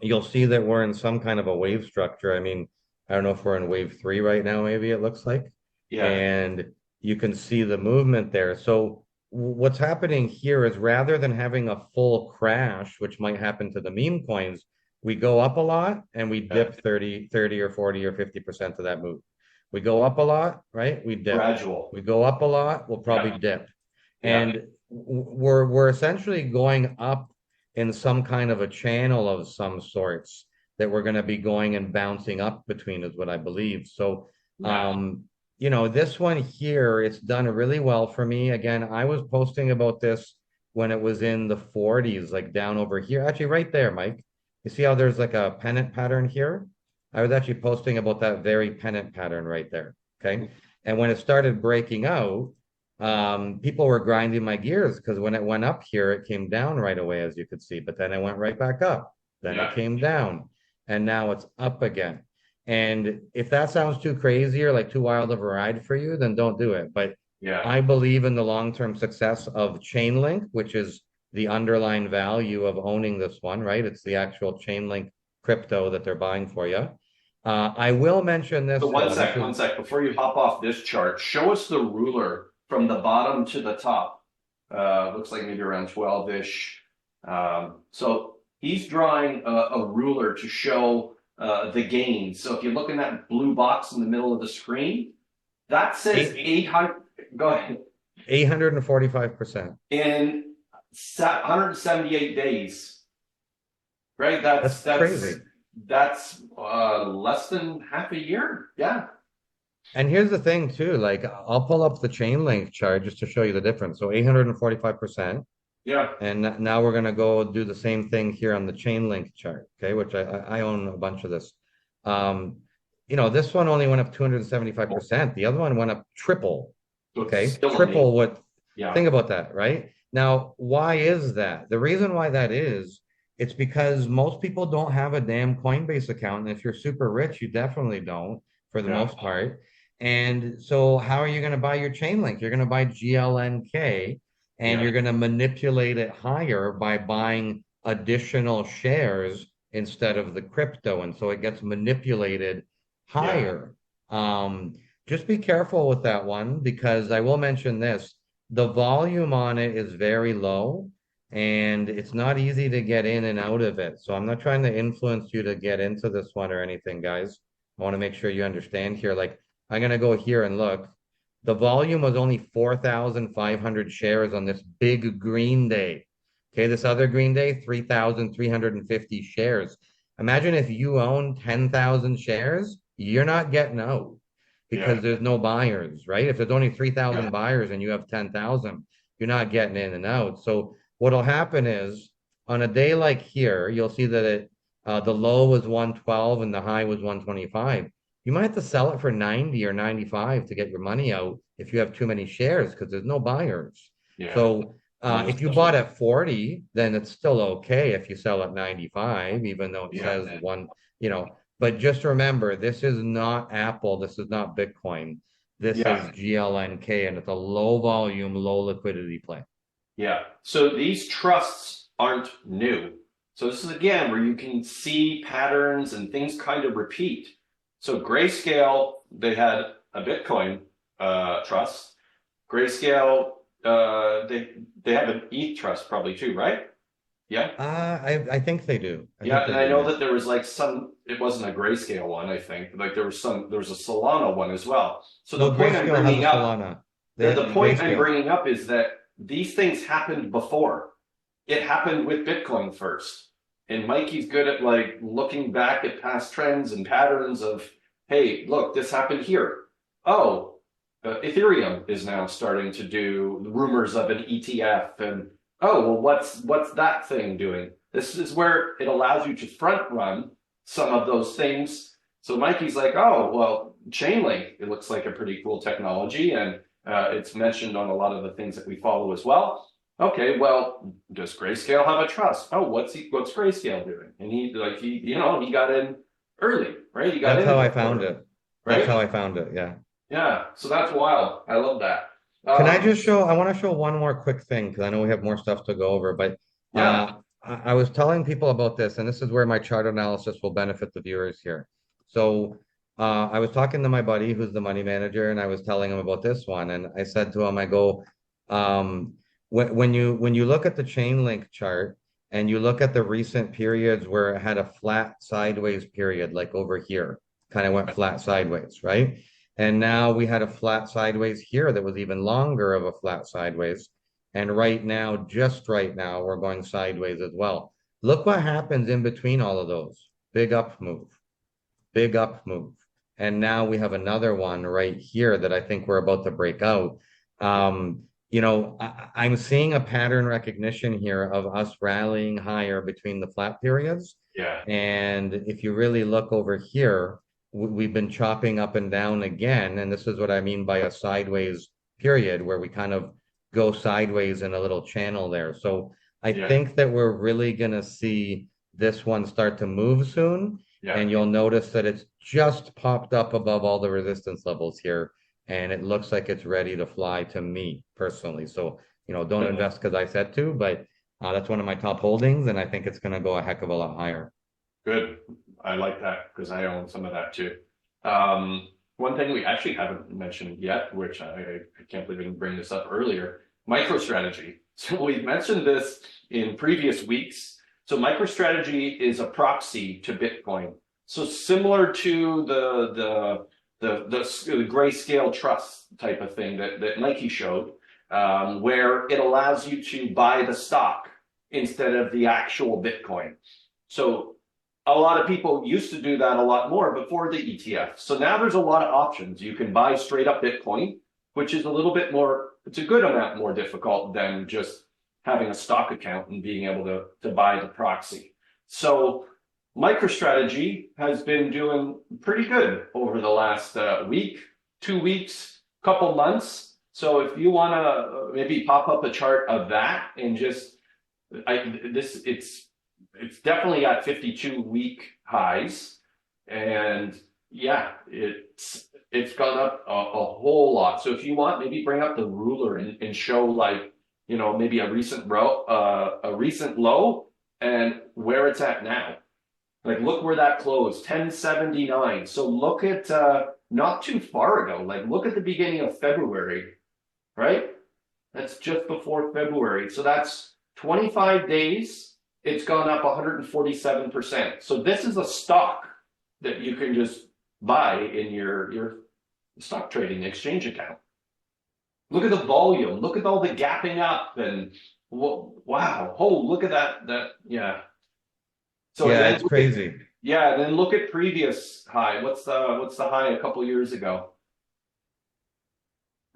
you'll see that we're in some kind of a wave structure. I mean, I don't know if we're in wave three right now, maybe it looks like. yeah. And you can see the movement there. So what's happening here is rather than having a full crash, which might happen to the meme coins, we go up a lot and we Yeah. dip 30 or 40 or 50% of that move. We go up a lot, right? We dip. Gradual. We go up a lot, we'll probably Yeah, dip. yeah, And we're essentially going up in some kind of a channel of some sorts that we're going to be going and bouncing up between is what I believe. So, yeah, um, this one here, it's done really well for me. Again, I was posting about this when it was in the 40s, like down over here. Actually, right there, Mike. You see how there's like a pennant pattern here? I was actually posting about that very pennant pattern right there. Okay. And when it started breaking out, people were grinding my gears because when it went up here, it came down right away, as you could see, but then it went right back up. Then it yeah, came down, and now it's up again. And if that sounds too crazy or like too wild of a ride for you, then don't do it. But yeah, I believe in the long-term success of Chainlink, which is the underlying value of owning this one, right? It's the actual Chainlink crypto that they're buying for you. I will mention So this one though. This sec, is one sec. Before you hop off this chart, show us the ruler from the bottom to the top. Looks like maybe around 12-ish. So he's drawing a ruler to show the gains. So if you look in that blue box in the middle of the screen, that says eight, 800. Go ahead. 845%. In 178 days, right? That's crazy. That's less than half a year. Yeah, And here's the thing too, like I'll pull up the chain link chart just to show you the difference. So 845%. yeah, And now we're gonna go do the same thing here on the chain link chart, okay, which I own a bunch of this. Um, this one only went up 275%. The other one went up triple. so it's Okay, still amazing. triple what Yeah, think about that, right? Now, why is that? The reason why that is, it's because most people don't have a damn Coinbase account. And if you're super rich, you definitely don't for the yeah, most part. And so how are you going to buy your chain link? You're going to buy GLNK and yeah, you're going to manipulate it higher by buying additional shares instead of the crypto. And so it gets manipulated yeah, higher. Just be careful with that one because I will mention this. The volume on it is very low and it's not easy to get in and out of it. So I'm not trying to influence you to get into this one or anything, guys. I want to make sure you understand here. Like I'm going to go here and look. The volume was only 4,500 shares on this big green day. Okay, this other green day, 3,350 shares. Imagine if you own 10,000 shares, you're not getting out Yeah. because there's no buyers, right? If there's only Yeah. 3,000 buyers and you have 10,000, you're not getting in and out. So what'll happen is on a day like here, you'll see that the low was 112 and the high was 125. You might have to sell it for 90 or 95 to get your money out if you have too many shares because there's no buyers. Yeah. So Most if you bought definitely. at 40, then it's still okay if you sell at 95, even though it Yeah. says one, but just remember, this is not Apple. This is not Bitcoin. This is Yeah. GLNK, and it's a low volume, low liquidity play. Yeah. So these trusts aren't new. So this is again where you can see patterns and things kind of repeat. So Grayscale, they had a Bitcoin trust. Grayscale, they have an ETH trust probably too, right? Yeah. I think they do. I Yeah, think and they I do. know Yeah. that there was like it wasn't a Grayscale one, I think. Like there was a Solana one as well. So No, the point I'm Grayscale has a bringing up Solana. They the point I'm Grayscale. bringing up is that these things happened before. It happened with Bitcoin first. And Mikey's good at like looking back at past trends and patterns of, hey, look, this happened here. Oh, Ethereum is now starting to do rumors of an ETF, and oh, well, what's that thing doing? This is where it allows you to front run some of those things. So Mikey's like, oh, well, Chainlink, it looks like a pretty cool technology, and it's mentioned on a lot of the things that we follow as well. Okay, well, does Grayscale have a trust? Oh, what's Grayscale doing? And he got in early, right? He got That's in how I found before, it. That's how right? I found it. Yeah. Yeah. So that's wild. I love that. Can I Um, just show? I want to show one more quick thing because I know we have more stuff to go over. But yeah. I was telling people about this, and this is where my chart analysis will benefit the viewers here. So I was talking to my buddy who's the money manager, and I was telling him about this one, and I said to him, I go, um, when you look at the chain link chart and you look at the recent periods where it had a flat sideways period, like over here, kind of went flat sideways, right? And now we had a flat sideways here that was even longer of a flat sideways. And right now, just right now, we're going sideways as well. Look what happens in between all of those. Big up move, big up move. And now we have another one right here that I think we're about to break out. I'm seeing a pattern recognition here of us rallying higher between the flat periods. Yeah. And if you really look over here, we've been chopping up and down again. And this is what I mean by a sideways period where we kind of go sideways in a little channel there. So I Yeah. think that we're really going to see this one start to move soon. Yeah. And you'll notice that it's just popped up above all the resistance levels here. And it looks like it's ready to fly to me personally. So, don't invest because I said to, but that's one of my top holdings. And I think it's going to go a heck of a lot higher. Good. I like that because I own some of that too. One thing we actually haven't mentioned yet, which I can't believe I didn't bring this up earlier, MicroStrategy. So we've mentioned this in previous weeks. So MicroStrategy is a proxy to Bitcoin. So similar to the grayscale trust type of thing that Nike showed, where it allows you to buy the stock instead of the actual Bitcoin. So a lot of people used to do that a lot more before the ETF. So now there's a lot of options. You can buy straight up Bitcoin, which is a little bit more, it's a good amount more difficult than just having a stock account and being able to buy the proxy. So MicroStrategy has been doing pretty good over the last week, 2 weeks, couple months. So if you want to maybe pop up a chart of that and just, it's definitely at 52-week highs, and yeah, it's gone up a whole lot. So if you want, maybe bring up the ruler and show like maybe a recent low and where it's at now. Like look where that closed, 1079. So look at not too far ago. Like look at the beginning of February, right? That's just before February. So that's 25 days. It's gone up 147%. So this is a stock that you can just buy in your The stock trading exchange account. Look at the volume. Look at all the gapping up and wow. Oh, look at that. Yeah. So and Yeah, then it's look at crazy. yeah, and then look at previous high. What's the high a couple years ago?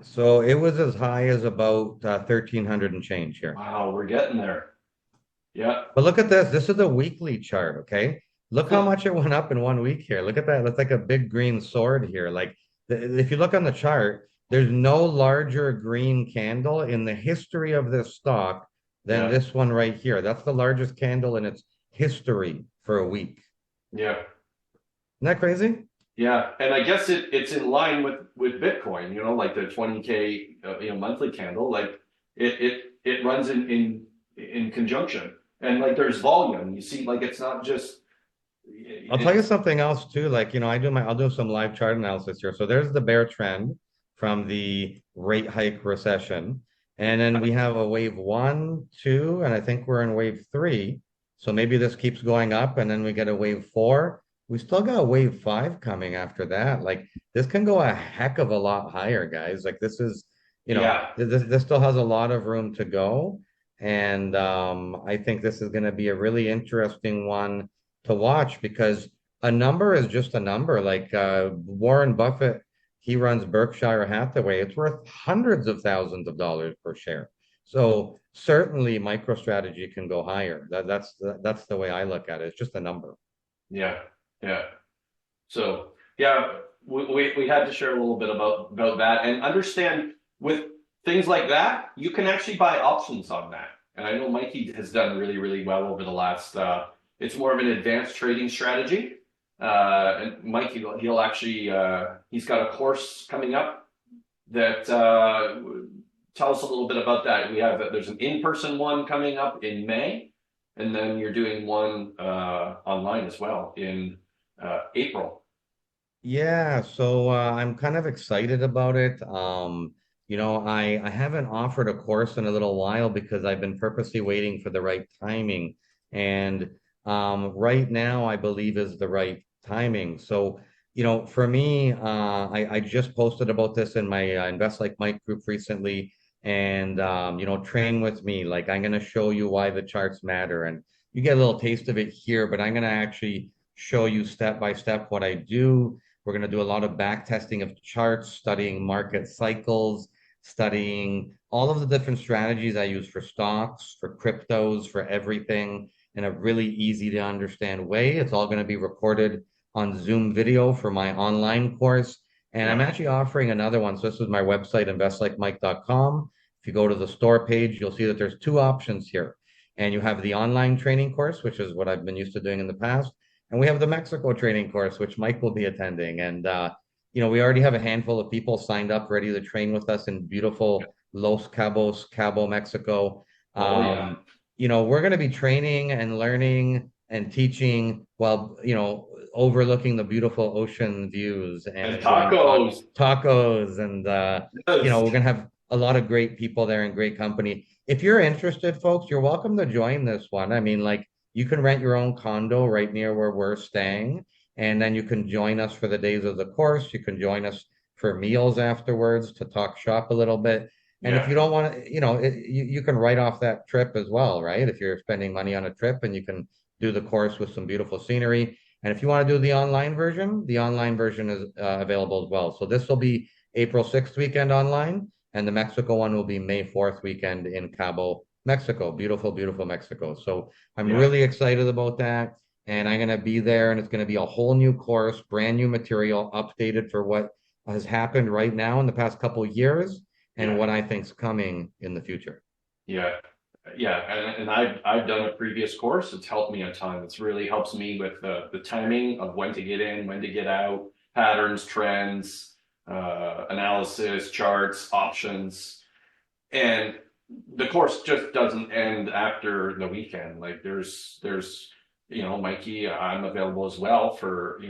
So it was as high as about 1300 and change here. Wow, we're getting there. Yeah. But look at this. This is a weekly chart, okay? Look how much it went up in 1 week here. Look at that. That's like a big green sword here. Like if you look on the chart, there's no larger green candle in the history of this stock than Yeah. this one right here. That's the largest candle in its history for a week. Yeah. Isn't that crazy? Yeah, and I guess it's in line with Bitcoin, like the 20K monthly candle, like it runs in conjunction. And like there's volume. You see, like it's not just I'll tell you it's something else too. Like, I'll do some live chart analysis here. So there's the bear trend from the rate hike recession. And then we have a wave one, two, and I think we're in wave three. So maybe this keeps going up and then we get a wave four. We still got a wave five coming after that. Like this can go a heck of a lot higher, guys. Like this is, yeah. this still has a lot of room to go. And I think this is going to be a really interesting one to watch because a number is just a number. Like Warren Buffett, he runs Berkshire Hathaway. It's worth hundreds of thousands of dollars per share. So certainly MicroStrategy can go higher. That's the way I look at it. It's just a number. Yeah. Yeah. So yeah, we had to share a little bit about that and understand with things like that, you can actually buy options on that. And I know Mikey has done really, really well over the last. It's more of an advanced trading strategy. And Mikey, he'll actually he's got a course coming up that tell us a little bit about that. There's an in-person one coming up in May, and then you're doing one online as well in April. Yeah, so I'm kind of excited about it. I haven't offered a course in a little while because I've been purposely waiting for the right timing. And right now, I believe is the right timing. So, for me, I just posted about this in my Invest Like Mike group recently. And, train with me. Like, I'm going to show you why the charts matter. And you get a little taste of it here, but I'm going to actually show you step by step what I do. We're going to do a lot of back testing of charts, studying market cycles, studying all of the different strategies I use for stocks, for cryptos, for everything in a really easy to understand way. It's all going to be recorded on Zoom video for my online course. And I'm Yeah. actually offering another one. So this is my website, investlikemike.com. If you go to the store page, you'll see that there's two options here. And you have the online training course, which is what I've been used to doing in the past. And we have the Mexico training course, which Mike will be attending. And, we already have a handful of people signed up, ready to train with us in beautiful Los Cabos, Cabo, Mexico. Oh yeah. We're going to be training and learning and teaching while, overlooking the beautiful ocean views and And enjoying tacos. tacos. And, Yes. we're going to have a lot of great people there and great company. If you're interested, folks, you're welcome to join this one. I mean, like, you can rent your own condo right near where we're staying, and then you can join us for the days of the course. You can join us for meals afterwards to talk shop a little bit. And if Yeah. you don't want to, you can write off that trip as well, right? If you're spending money on a trip and you can do the course with some beautiful scenery. And if you want to do the online version is available as well. So this will be April 6th weekend online, and the Mexico one will be May 4th weekend in Cabo, Mexico. Beautiful, beautiful Mexico. So I'm Yeah. really excited about that. And I'm going to be there, and it's going to be a whole new course, brand new material, updated for what has happened right now in the past couple of years and Yeah. what I think's coming in the future. Yeah. Yeah. And I've done a previous course. It's helped me a ton. It's really helps me with the timing of when to get in, when to get out, patterns, trends, analysis, charts, options. And the course just doesn't end after the weekend. Like there's Mikey, I'm available as well for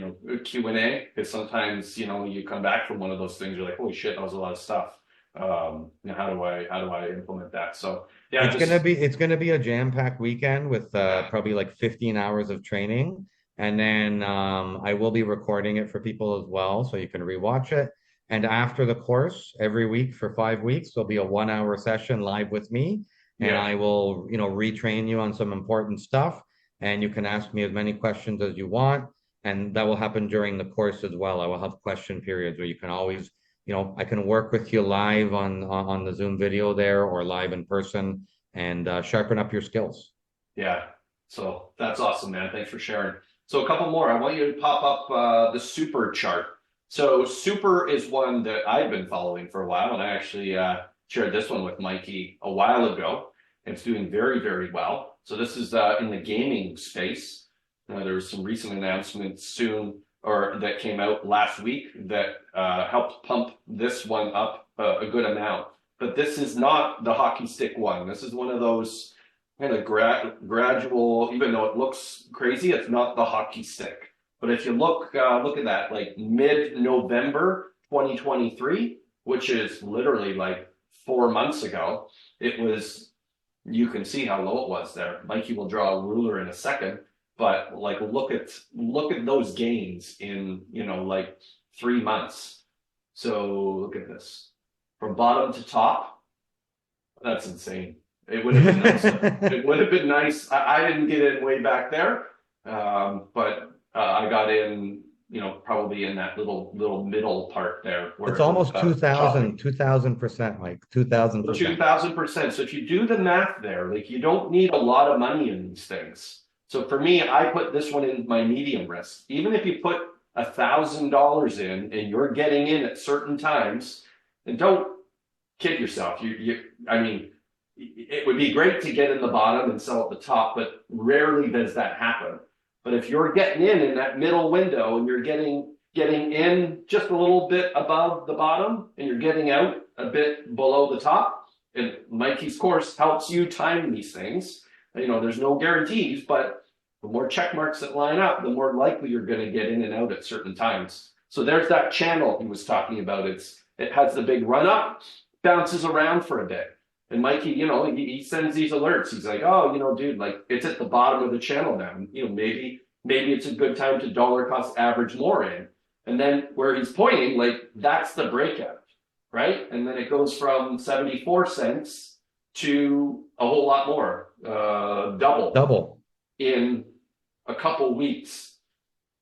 Q&A because sometimes you come back from one of those things, you're like, holy shit, that was a lot of stuff. How do I implement that? So yeah, just It's gonna be a jam-packed weekend with probably like 15 hours of training. And then I will be recording it for people as well, so you can rewatch it. And after the course, every week for 5 weeks, there'll be a 1 hour session live with me, and Yeah. I will, retrain you on some important stuff. And you can ask me as many questions as you want. And that will happen during the course as well. I will have question periods where you can always, I can work with you live on the Zoom video there or live in person and sharpen up your skills. Yeah. So that's awesome, man. Thanks for sharing. So a couple more. I want you to pop up the super chart. So super is one that I've been following for a while, and I actually shared this one with Mikey a while ago. It's doing very, very well. So this is in the gaming space. There was some recent announcements soon, or that came out last week that helped pump this one up a good amount. But this is not the hockey stick one. This is one of those kind of gradual, even though it looks crazy, it's not the hockey stick. But if you look at that, like mid-November 2023, which is literally like 4 months ago, it was, you can see how low it was there. Mikey will draw a ruler in a second, but like look at those gains in, like 3 months. So look at this. From bottom to top, that's insane. It would have been nice. It would have been nice. I didn't get in way back there, but I got in, probably in that little middle part there where It's it was almost chopping. 2000%, Mike, So 2000%. 2000%. So if you do the math there, like you don't need a lot of money in these things. So for me, I put this one in my medium risk. Even if you put $1,000 in and you're getting in at certain times, and don't kid yourself. I mean, it would be great to get in the bottom and sell at the top, but rarely does that happen. But if you're getting in that middle window and you're getting in just a little bit above the bottom and you're getting out a bit below the top, and Mikey's course helps you time these things. There's no guarantees, but the more check marks that line up, the more likely you're going to get in and out at certain times. So there's that channel he was talking about. It has the big run up, bounces around for a bit. And Mikey, he sends these alerts. He's like, oh, dude, like it's at the bottom of the channel now. Maybe it's a good time to dollar cost average more in. And then where he's pointing, like that's the breakout, right? And then it goes from 74 cents to a whole lot more, double Double. in a couple weeks.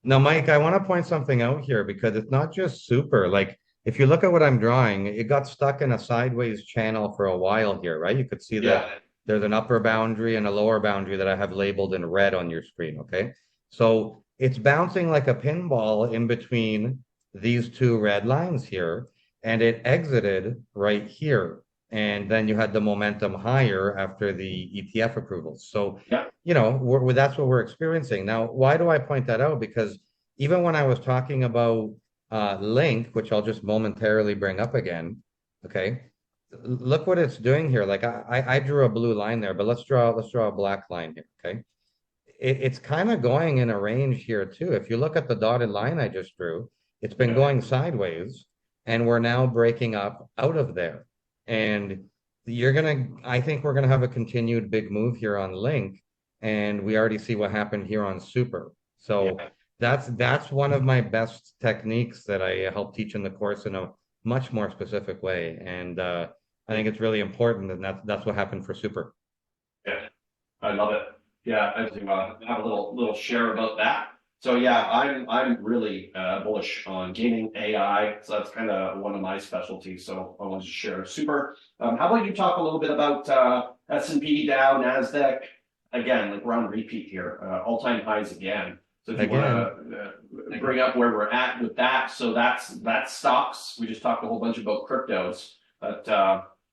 Now, Mike, I want to point something out here because it's not just super. Like, if you look at what I'm drawing, it got stuck in a sideways channel for a while here, right? You could see that Yeah. there's an upper boundary and a lower boundary that I have labeled in red on your screen, okay? So it's bouncing like a pinball in between these two red lines here, and it exited right here. And then you had the momentum higher after the ETF approvals. So Yeah. that's what we're experiencing. Now, why do I point that out? Because even when I was talking about Link, which I'll just momentarily bring up again, okay, look what it's doing here. Like I drew a blue line there, but let's draw a black line here, okay? It's kind of going in a range here too. If you look at the dotted line I just drew, it's been Yeah. going sideways, and we're now breaking up out of there. And I think we're gonna have a continued big move here on Link, and we already see what happened here on Super. So Yeah. that's one of my best techniques that I help teach in the course in a much more specific way. And I think it's really important, and that's what happened for Super. Yeah. I love it. Yeah, I do have a little share about that. So yeah, I'm really bullish on gaming AI. So that's kind of one of my specialties. So I wanted to share. Super. How about you talk a little bit about S&P, Dow, Nasdaq? Again, like we're on repeat here, all-time highs again. So if you want Again. to bring up where we're at with that, so that's stocks. We just talked a whole bunch about cryptos, but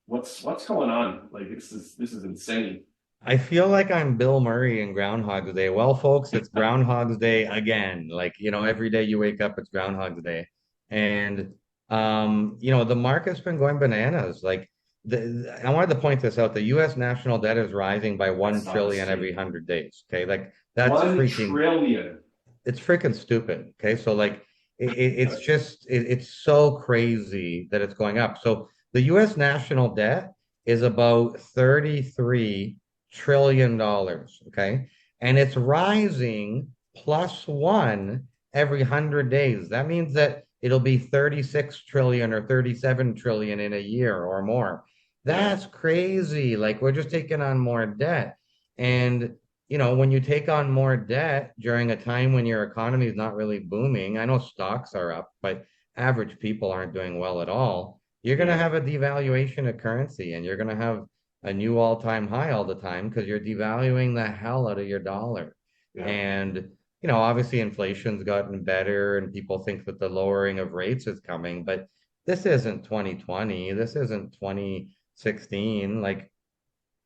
what's going on? Like this is insane. I feel like I'm Bill Murray in Groundhog's Day. Well, folks, it's Groundhog's Day again. Like, every day you wake up, it's Groundhog's Day. And the market's been going bananas. Like I wanted to point this out. The US national debt is rising by That's 1 not trillion insane. every 100 days. Okay. Like that's 1 trillion. it's freaking stupid. Okay. So like it's just it's so crazy that it's going up. So the US national debt is about 33 trillion dollars. Okay. And it's rising +1 every 100 days. That means that it'll be 36 trillion or 37 trillion in a year or more. Yeah. That's crazy. Like we're just taking on more debt. And when you take on more debt during a time when your economy is not really booming, I know stocks are up, but average people aren't doing well at all. You're going to Yeah. have a devaluation of currency and you're going to have a new all-time high all the time because you're devaluing the hell out of your dollar. Yeah. And, obviously inflation's gotten better and people think that the lowering of rates is coming, but this isn't 2020. This isn't 2016. Like,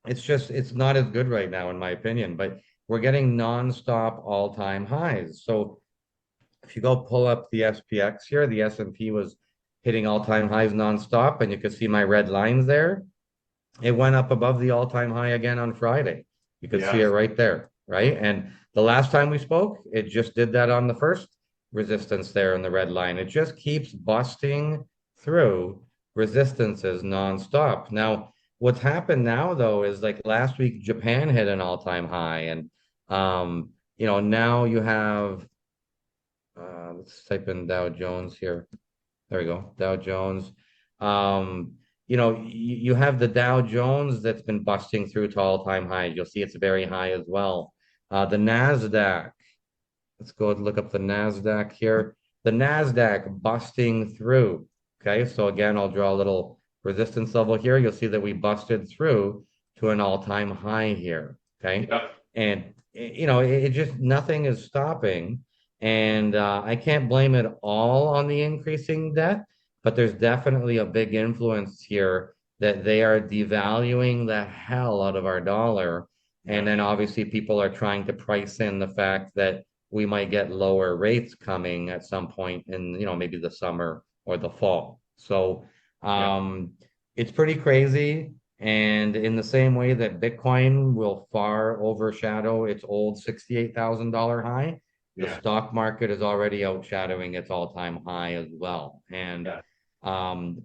it's not as good right now, in my opinion, but we're getting nonstop all-time highs. So if you go pull up the SPX here, the S&P was hitting all-time highs nonstop, and you can see my red lines there. It went up above the all-time high again on Friday. You could see Yeah. it right there, right? And the last time we spoke, it just did that on the first resistance there in the red line. It just keeps busting through resistances nonstop. Now, what's happened now though is like last week Japan hit an all-time high, and now you have let's type in Dow Jones here. There we go, Dow Jones. Um, you have the Dow Jones that's been busting through to all-time highs. You'll see it's very high as well. The Nasdaq, let's go and look up the Nasdaq here. The Nasdaq busting through. Okay, so again, I'll draw a little resistance level here. You'll see that we busted through to an all-time high here. Okay, Yeah. and it just nothing is stopping, and I can't blame it all on the increasing debt, but there's definitely a big influence here that they are devaluing the hell out of our dollar. And Yeah. then obviously people are trying to price in the fact that we might get lower rates coming at some point in, maybe the summer or the fall. So Yeah. um, it's pretty crazy. And in the same way that Bitcoin will far overshadow its old $68,000 high, the Yeah. stock market is already outshadowing its all-time high as well. And Yeah.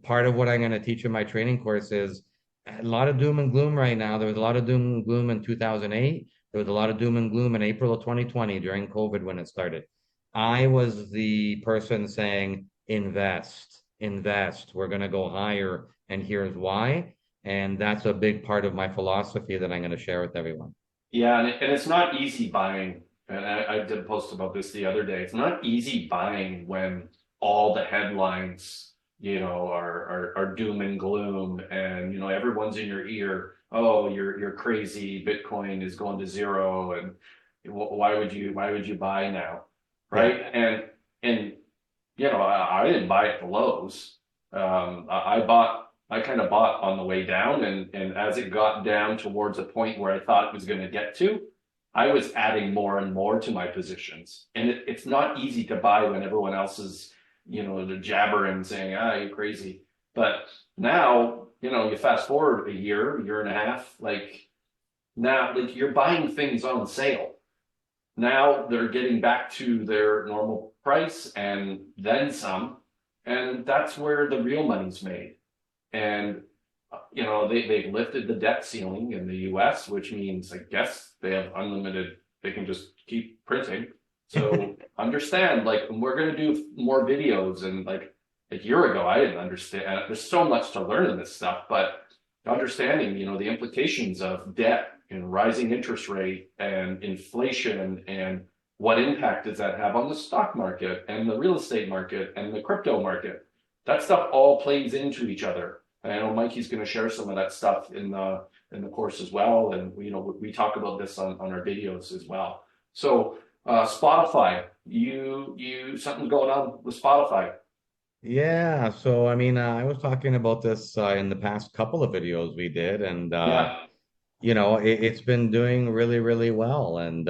part of what I'm going to teach in my training course is a lot of doom and gloom right now. There was a lot of doom and gloom in 2008. There was a lot of doom and gloom in April of 2020 during COVID when it started. I was the person saying, invest, invest. We're going to go higher, and here's why. And that's a big part of my philosophy that I'm going to share with everyone. Yeah, and it's not easy buying. And I did a post about this the other day. It's not easy buying when all the headlines, are doom and gloom, and everyone's in your ear. Oh, you're crazy. Bitcoin is going to zero, and why would you buy now, Yeah. right? And I didn't buy at the lows. I kind of bought on the way down, and as it got down towards a point where I thought it was going to get to, I was adding more and more to my positions. And it's not easy to buy when everyone else is, they're jabbering, saying, you're crazy. But now, you fast forward a year and a half, like now, like you're buying things on sale. Now they're getting back to their normal price and then some. And that's where the real money's made. And they've lifted the debt ceiling in the US, which means I guess they have unlimited, they can just keep printing. So understand, like, we're going to do more videos, and like a year ago I didn't understand. There's so much to learn in this stuff, but understanding, the implications of debt and rising interest rate and inflation, and what impact does that have on the stock market and the real estate market and the crypto market. That stuff all plays into each other. And I know Mikey's going to share some of that stuff in the course as well, and we talk about this on our videos as well. So Spotify, you something's going on with Spotify. Yeah, so I mean, I was talking about this in the past couple of videos we did, and Yeah. it's been doing really, really well. And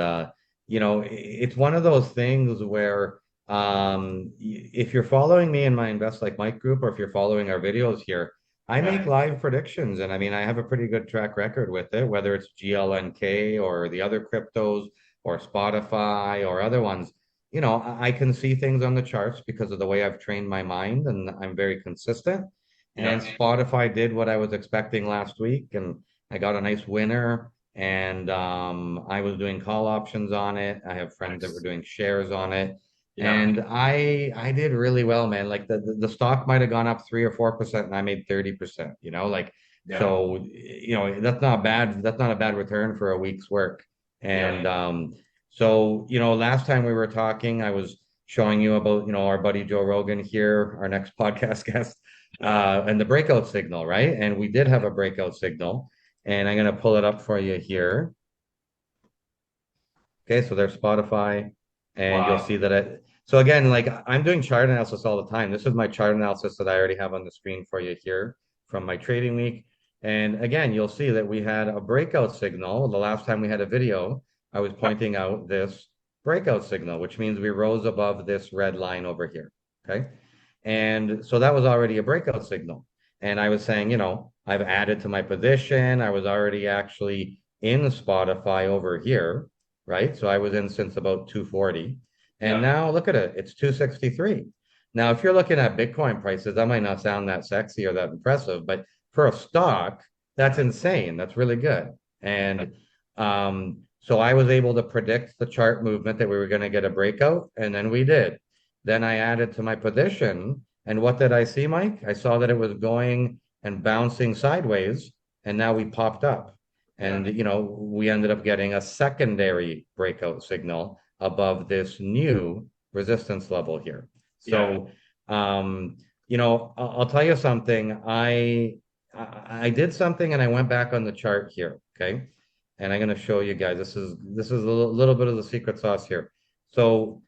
it's one of those things where if you're following me in my Invest Like Mike group, or if you're following our videos here, I make Yeah. live predictions, and I mean, I have a pretty good track record with it, whether it's GLNK or the other cryptos or Spotify or other ones. I can see things on the charts because of the way I've trained my mind, and I'm very consistent. And Yeah. Spotify did what I was expecting last week, and I got a nice winner. And I was doing call options on it. I have friends that were Nice. doing shares on it. Yeah. And I did really well, man. Like the stock might have gone up 3 or 4%, and I made 30%, like Yeah. so, that's not bad. That's not a bad return for a week's work. Yeah. And so, last time we were talking, I was showing you about, our buddy Joe Rogan here, our next podcast guest, and the breakout signal, right? And we did have a breakout signal, and I'm gonna pull it up for you here. Okay, so there's Spotify, and you'll see Wow. that so again, like I'm doing chart analysis all the time. This is my chart analysis that I already have on the screen for you here from my trading week. And again, you'll see that we had a breakout signal. The last time we had a video, I was Yep. pointing out this breakout signal, which means we rose above this red line over here. Okay. And so that was already a breakout signal. And I was saying, I've added to my position. I was already actually in Spotify over here, right? So I was in since about 240. And Yep. now look at it, it's 263. Now, if you're looking at Bitcoin prices, that might not sound that sexy or that impressive, but for a stock, that's insane. That's really good. And so I was able to predict the chart movement that we were going to get a breakout, and then we did. Then I added to my position, and what did I see, Mike? I saw that it was going and bouncing sideways, and now we popped up. Yeah. And, we ended up getting a secondary breakout signal above this new resistance level here. Yeah. So, I'll tell you something. I did something and I went back on the chart here, okay? And I'm going to show you guys. This is a little bit of the secret sauce here. So,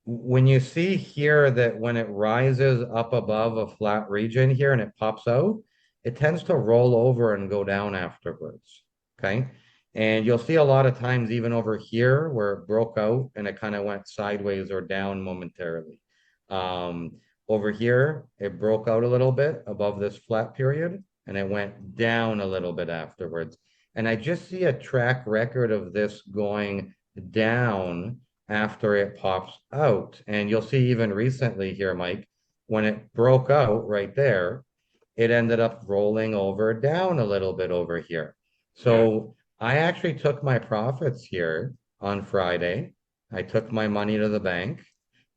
when you see here that when it rises up above a flat region here and it pops out, it tends to roll over and go down afterwards. Okay. And you'll see a lot of times, even over here, where it broke out and it kind of went sideways or down momentarily. Um, Over here, it broke out a little bit above this flat period and it went down a little bit afterwards. And I just see a track record of this going down after it pops out. And you'll see even recently here, Mike, when it broke out right there, it ended up rolling over down a little bit over here. Yeah. So I actually took my profits here on Friday. I took my money to the bank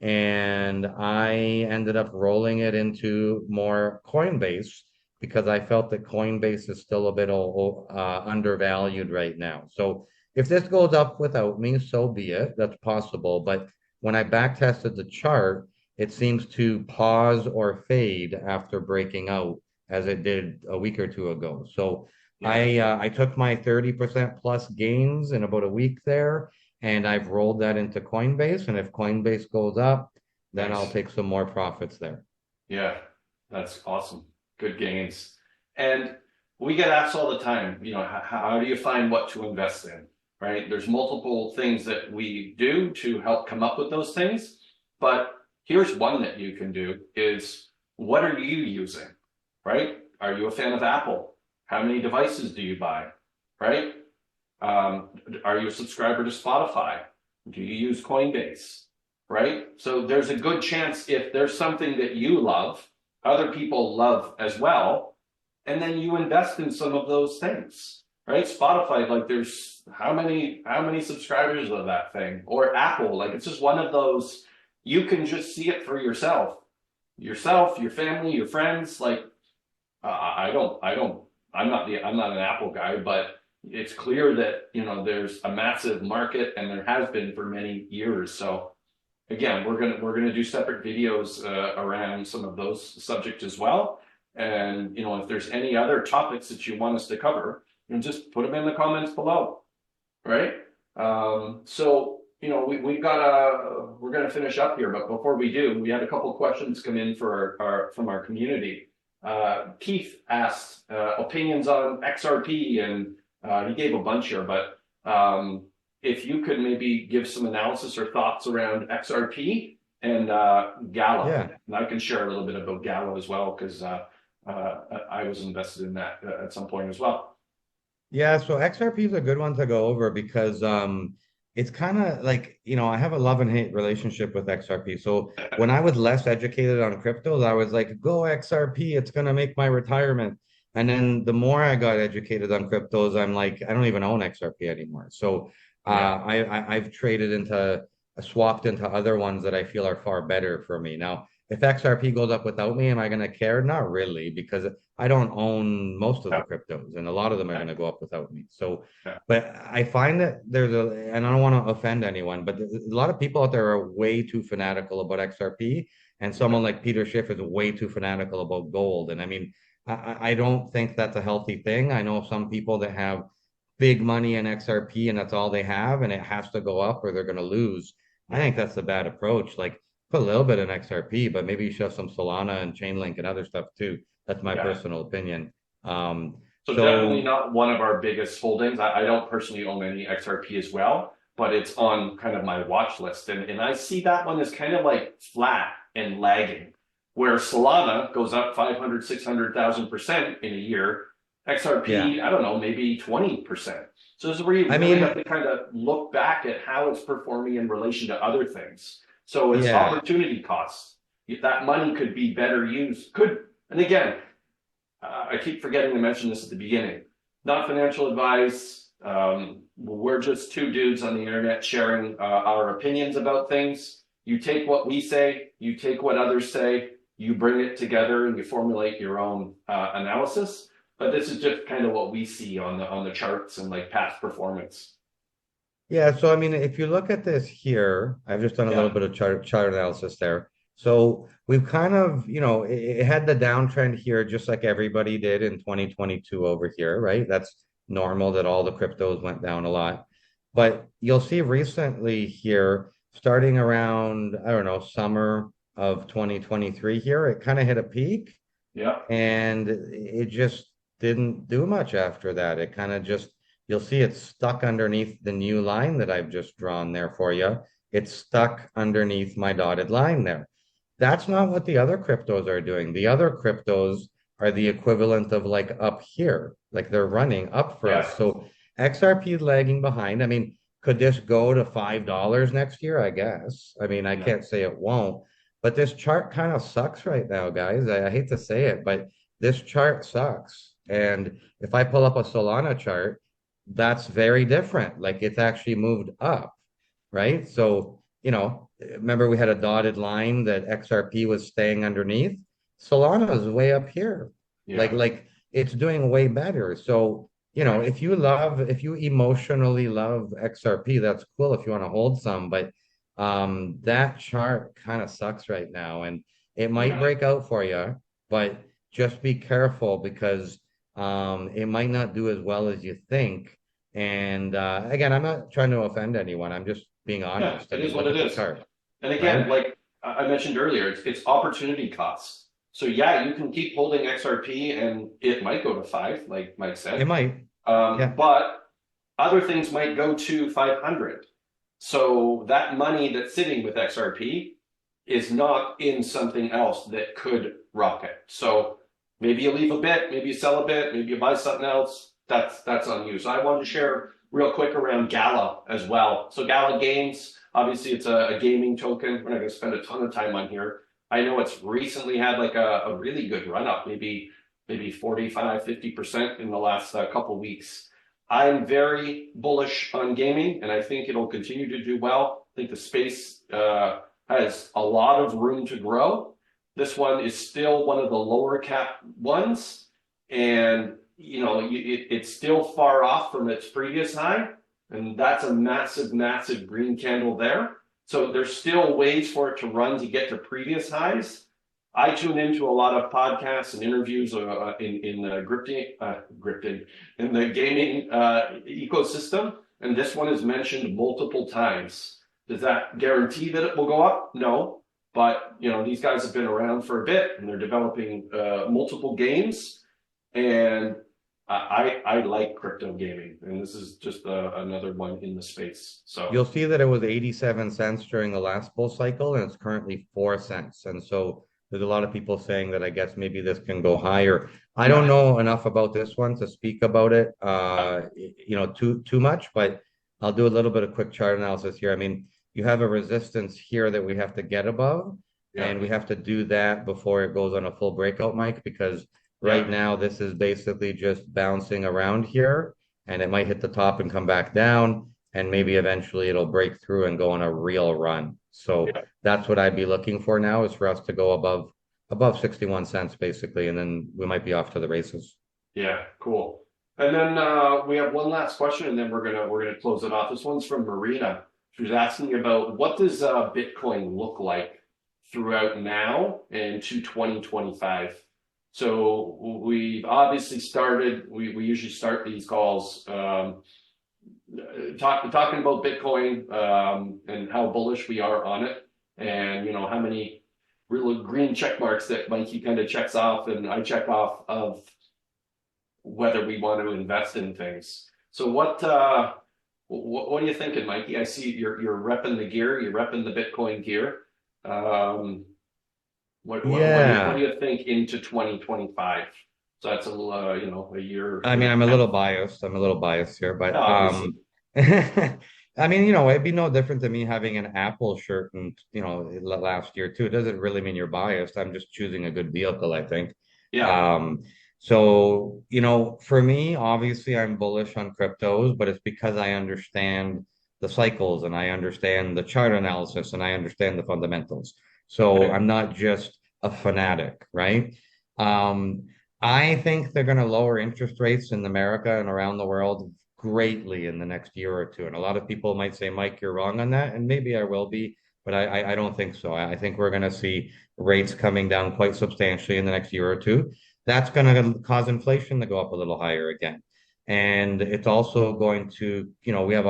and I ended up rolling it into more Coinbase because I felt that Coinbase is still a bit undervalued right now. So if this goes up without me, so be it. That's possible. But when I back tested the chart, it seems to pause or fade after breaking out as it did a week or two ago. So Yeah. I took my 30% plus gains in about a week there, and I've rolled that into Coinbase. And if Coinbase goes up, then I'll Nice. take some more profits there. Yeah. That's awesome. Good gains. And we get asked all the time, how do you find what to invest in? Right? There's multiple things that we do to help come up with those things. But here's one that you can do is what are you using? Right? Are you a fan of Apple? How many devices do you buy? Right? Are you a subscriber to Spotify? Do you use Coinbase? Right? So there's a good chance if there's something that you love, other people love as well, and then you invest in some of those things. Right? Spotify, like there's how many subscribers of that thing? Or Apple, like it's just one of those, you can just see it for yourself. Yourself, your family, your friends, like I'm not an Apple guy, but it's clear that, there's a massive market and there has been for many years. So again, we're gonna do separate videos around some of those subjects as well. And, if there's any other topics that you want us to cover, just put them in the comments below, right? So, we're gonna finish up here, but before we do, we had a couple questions come in for from our community. Keith asked opinions on XRP, and he gave a bunch here, but if you could maybe give some analysis or thoughts around XRP and Gallo, Yeah. and I can share a little bit about Gallo as well because I was invested in that at some point as well. Yeah, so XRP is a good one to go over because it's kind of like, I have a love and hate relationship with XRP. So when I was less educated on cryptos, I was like, go XRP, it's gonna make my retirement. And then the more I got educated on cryptos, I'm like, I don't even own XRP anymore. So Yeah, I've traded into swapped into other ones that I feel are far better for me. Now, if XRP goes up without me, am I going to care? Not really, because I don't own most of the Yeah, cryptos, and a lot of them are yeah, going to go up without me. So, yeah, but I find that and I don't want to offend anyone, but there's a lot of people out there are way too fanatical about XRP, and yeah, someone like Peter Schiff is way too fanatical about gold. And I mean, I don't think that's a healthy thing. I know some people that have big money in XRP and that's all they have, and it has to go up or they're going to lose. I yeah, think that's a bad approach. Like put a little bit in XRP, but maybe you should have some Solana and Chainlink and other stuff too. That's my yeah. personal opinion. Um, So definitely so not one of our biggest holdings. I don't personally own any XRP as well, but it's on kind of my watch list. And I see that one as kind of like flat and lagging, where Solana goes up 500, 600,000% in a year. yeah, XRP, I don't know, maybe 20%. So this is where you I really have mean, to kind of look back at how it's performing in relation to other things. So it's yeah, opportunity costs. That money could be better used. And again, I keep forgetting to mention this at the beginning. Not financial advice. We're just two dudes on the internet sharing our opinions about things. You take what we say, you take what others say, you bring it together, and you formulate your own analysis. But this is just kind of what we see on the charts and like past performance. yeah. So I mean, if you look at this here, I've just done a little Yeah, bit of chart analysis there. So we've kind of, it had the downtrend here, just like everybody did in 2022 over here, right? That's normal that all the cryptos went down a lot. But you'll see recently here, starting around, I don't know, summer of 2023 here, it kind of hit a peak yeah, and it just didn't do much after that. It kind of just, you'll see it's stuck underneath the new line that I've just drawn there for you. It's stuck underneath my dotted line there. That's not what the other cryptos are doing. The other cryptos are the equivalent of like up here, like they're running up for yeah, us. So XRP is lagging behind. I mean, could this go to $5 next year? I guess. I mean, I yeah, can't say it won't, but this chart kind of sucks right now, guys. I hate to say it, but this chart sucks. And if I pull up a Solana chart, that's very different. Like it's actually moved up, right? So, remember we had a dotted line that XRP was staying underneath. Solana is way up here. Like, yeah, like it's doing way better. So, right. if you emotionally love XRP, that's cool if you want to hold some, but that chart kind of sucks right now and it might Yeah, break out for you, but just be careful because it might not do as well as you think. And again, I'm not trying to offend anyone. I'm just being yeah, honest. I it is mean, what look it at the is. chart, And again, right? like I mentioned earlier, it's opportunity costs. So yeah, you can keep holding XRP and it might go to five, like Mike It said. might. Yeah, But other things might go to 500. So that money that's sitting with XRP is not in something else that could rocket. So maybe you leave a bit, maybe you sell a bit, maybe you buy something else. That's on you. So I wanted to share real quick around Gala as well. So Gala Games, obviously it's a gaming token. We're not going to spend a ton of time on here. I know it's recently had like a really good run up, maybe 45, 50% in the last couple weeks. I'm very bullish on gaming, and I think it'll continue to do well. I think the space has a lot of room to grow. This one is still one of the lower cap ones, and it's still far off from its previous high, and that's a massive, massive green candle there. So there's still ways for it to run to get to previous highs. I tune into a lot of podcasts and interviews in grifting in the gaming ecosystem, and this one is mentioned multiple times. Does that guarantee that it will go up? No, but these guys have been around for a bit, and they're developing multiple games, and I like crypto gaming, and this is just another one in the space. So you'll see that it was 87 cents during the last bull cycle, and it's currently 4 cents. And so there's a lot of people saying that I guess maybe this can go higher. I don't yeah, know enough about this one to speak about it, yeah, too much, but I'll do a little bit of quick chart analysis here. I mean, you have a resistance here that we have to get above, yeah, and we have to do that before it goes on a full breakout, Mike, because right yeah, now this is basically just bouncing around here, and it might hit the top and come back down. and maybe eventually it'll break through and go on a real run. So Yeah. that's what I'd be looking for now, is for us to go above 61 cents basically, and then we might be off to the races. Yeah, cool. And then we have one last question, and then we're gonna close it off. This one's from Marina. She was asking about what does Bitcoin look like throughout now and to 2025. So we've obviously started. We usually start these calls talking about Bitcoin and how bullish we are on it, and how many real green check marks that Mikey kind of checks off, and I check off of whether we want to invest in things. So what are you thinking, Mikey? I see you're repping the gear, you're repping the Bitcoin gear. Um, what do Yeah. you think into 2025? So that's a year I year mean, and I'm a a half. little biased. I'm a little biased here, Yeah, but obviously. I mean, it'd be no different than me having an Apple shirt and, last year too. It doesn't really mean you're biased. I'm just choosing a good vehicle, I think. Yeah. Um, so, for me, obviously I'm bullish on cryptos, but it's because I understand the cycles and I understand the chart analysis and I understand the fundamentals. So Okay. I'm not just a fanatic, right? Um, I think they're going to lower interest rates in America and around the world greatly in the next year or two. And a lot of people might say, Mike, you're wrong on that. And maybe I will be, but I don't think so. I think we're going to see rates coming down quite substantially in the next year or two. That's going to cause inflation to go up a little higher again. And it's also going to, we have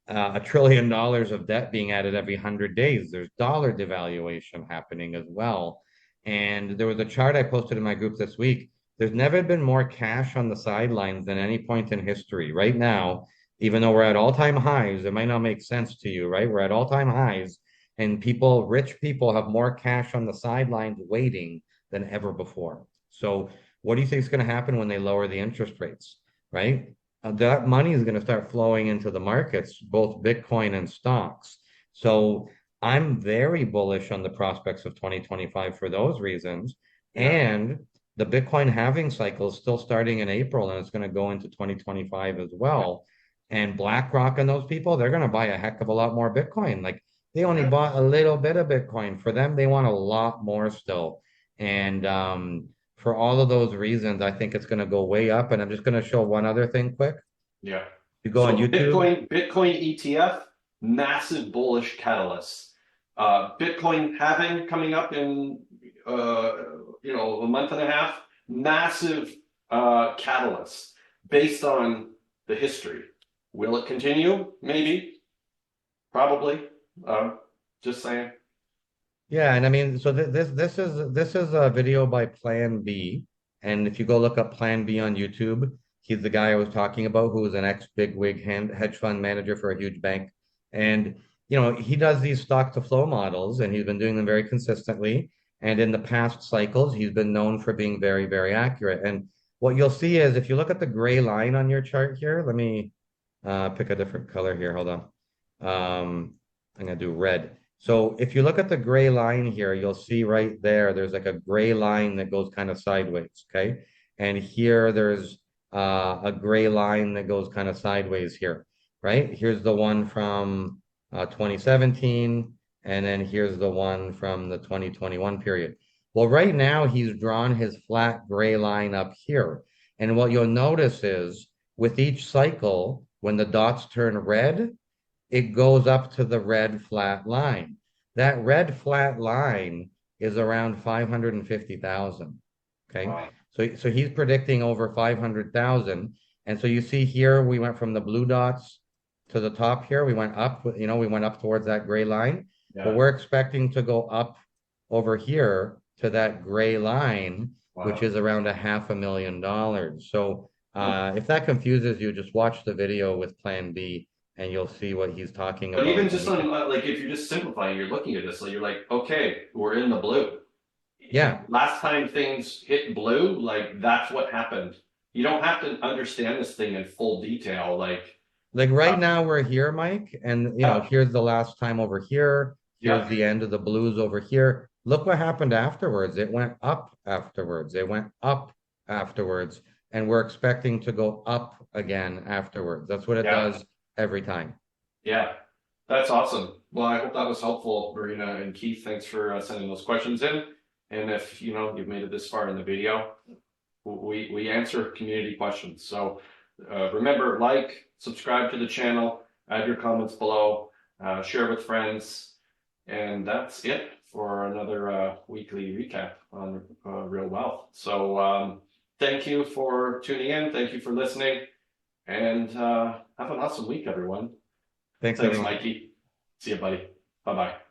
$1 trillion of debt being added every 100 days. There's dollar devaluation happening as well. And there was a chart I posted in my group this week. There's never been more cash on the sidelines than any point in history. Right now, even though we're at all-time highs, it might not make sense to you, right? We're at all-time highs, and rich people have more cash on the sidelines waiting than ever before. So, what do you think is going to happen when they lower the interest rates, right? That money is going to start flowing into the markets, both Bitcoin and stocks. So, I'm very bullish on the prospects of 2025 for those reasons. Yeah. And the Bitcoin halving cycle is still starting in April and it's going to go into 2025 as well. And BlackRock and those people, they're going to buy a heck of a lot more Bitcoin. Like they only Okay. bought a little bit of Bitcoin. For them, they want a lot more still. And for all of those reasons, I think it's going to go way up. And I'm just going to show one other thing quick. Yeah. You go on So YouTube. Bitcoin ETF, massive bullish catalyst. Bitcoin halving coming up in a month and a half, massive catalyst based on the history. Will it continue? Maybe, probably. Uh, just saying. Yeah, and I mean, so this is a video by Plan B, and if you go look up Plan B on YouTube, he's the guy I was talking about who was an ex-bigwig hedge fund manager for a huge bank, and he does these stock to flow models, and he's been doing them very consistently. And in the past cycles, he's been known for being very, very accurate. And what you'll see is if you look at the gray line on your chart here, let me pick a different color here. Hold on. I'm gonna do red. So if you look at the gray line here, you'll see right there, there's like a gray line that goes kind of sideways, okay? And here there's a gray line that goes kind of sideways here, right? Here's the one from 2017, and then here's the one from the 2021 period. Well, right now he's drawn his flat gray line up here. And what you'll notice is with each cycle, when the dots turn red, it goes up to the red flat line. That red flat line is around 550,000. Okay. Wow. So he's predicting over 500,000. And so you see here, we went from the blue dots to the top here. We went up, we went up towards that gray line, but Yeah. we're expecting to go up over here to that gray line, which Wow. is around $500,000. So if that confuses you, just watch the video with Plan B and you'll see what he's talking But even about. just on like if you're just simplifying, you're looking at this, so you're like, okay, we're in the blue. Yeah, Last time things hit blue, like that's what happened. You don't have to understand this thing in full detail. like Uh, right now we're here, Mike, and yeah, here's the last time over here. Here's yeah, the end of the blues over here. Look what happened afterwards. It went up afterwards. It went up afterwards, and we're expecting to go up again afterwards. That's what it yeah. does every time. Yeah, that's awesome. Well, I hope that was helpful, Marina and Keith. Thanks for sending those questions in. And if you've made it this far in the video, we answer community questions. So remember, like, subscribe to the channel, add your comments below, share with friends, and that's it for another weekly recap on Real Wealth. So thank you for tuning in. Thank you for listening, and have an awesome week, everyone. Thanks, Thanks, everyone. Mikey. See you, buddy. Bye-bye.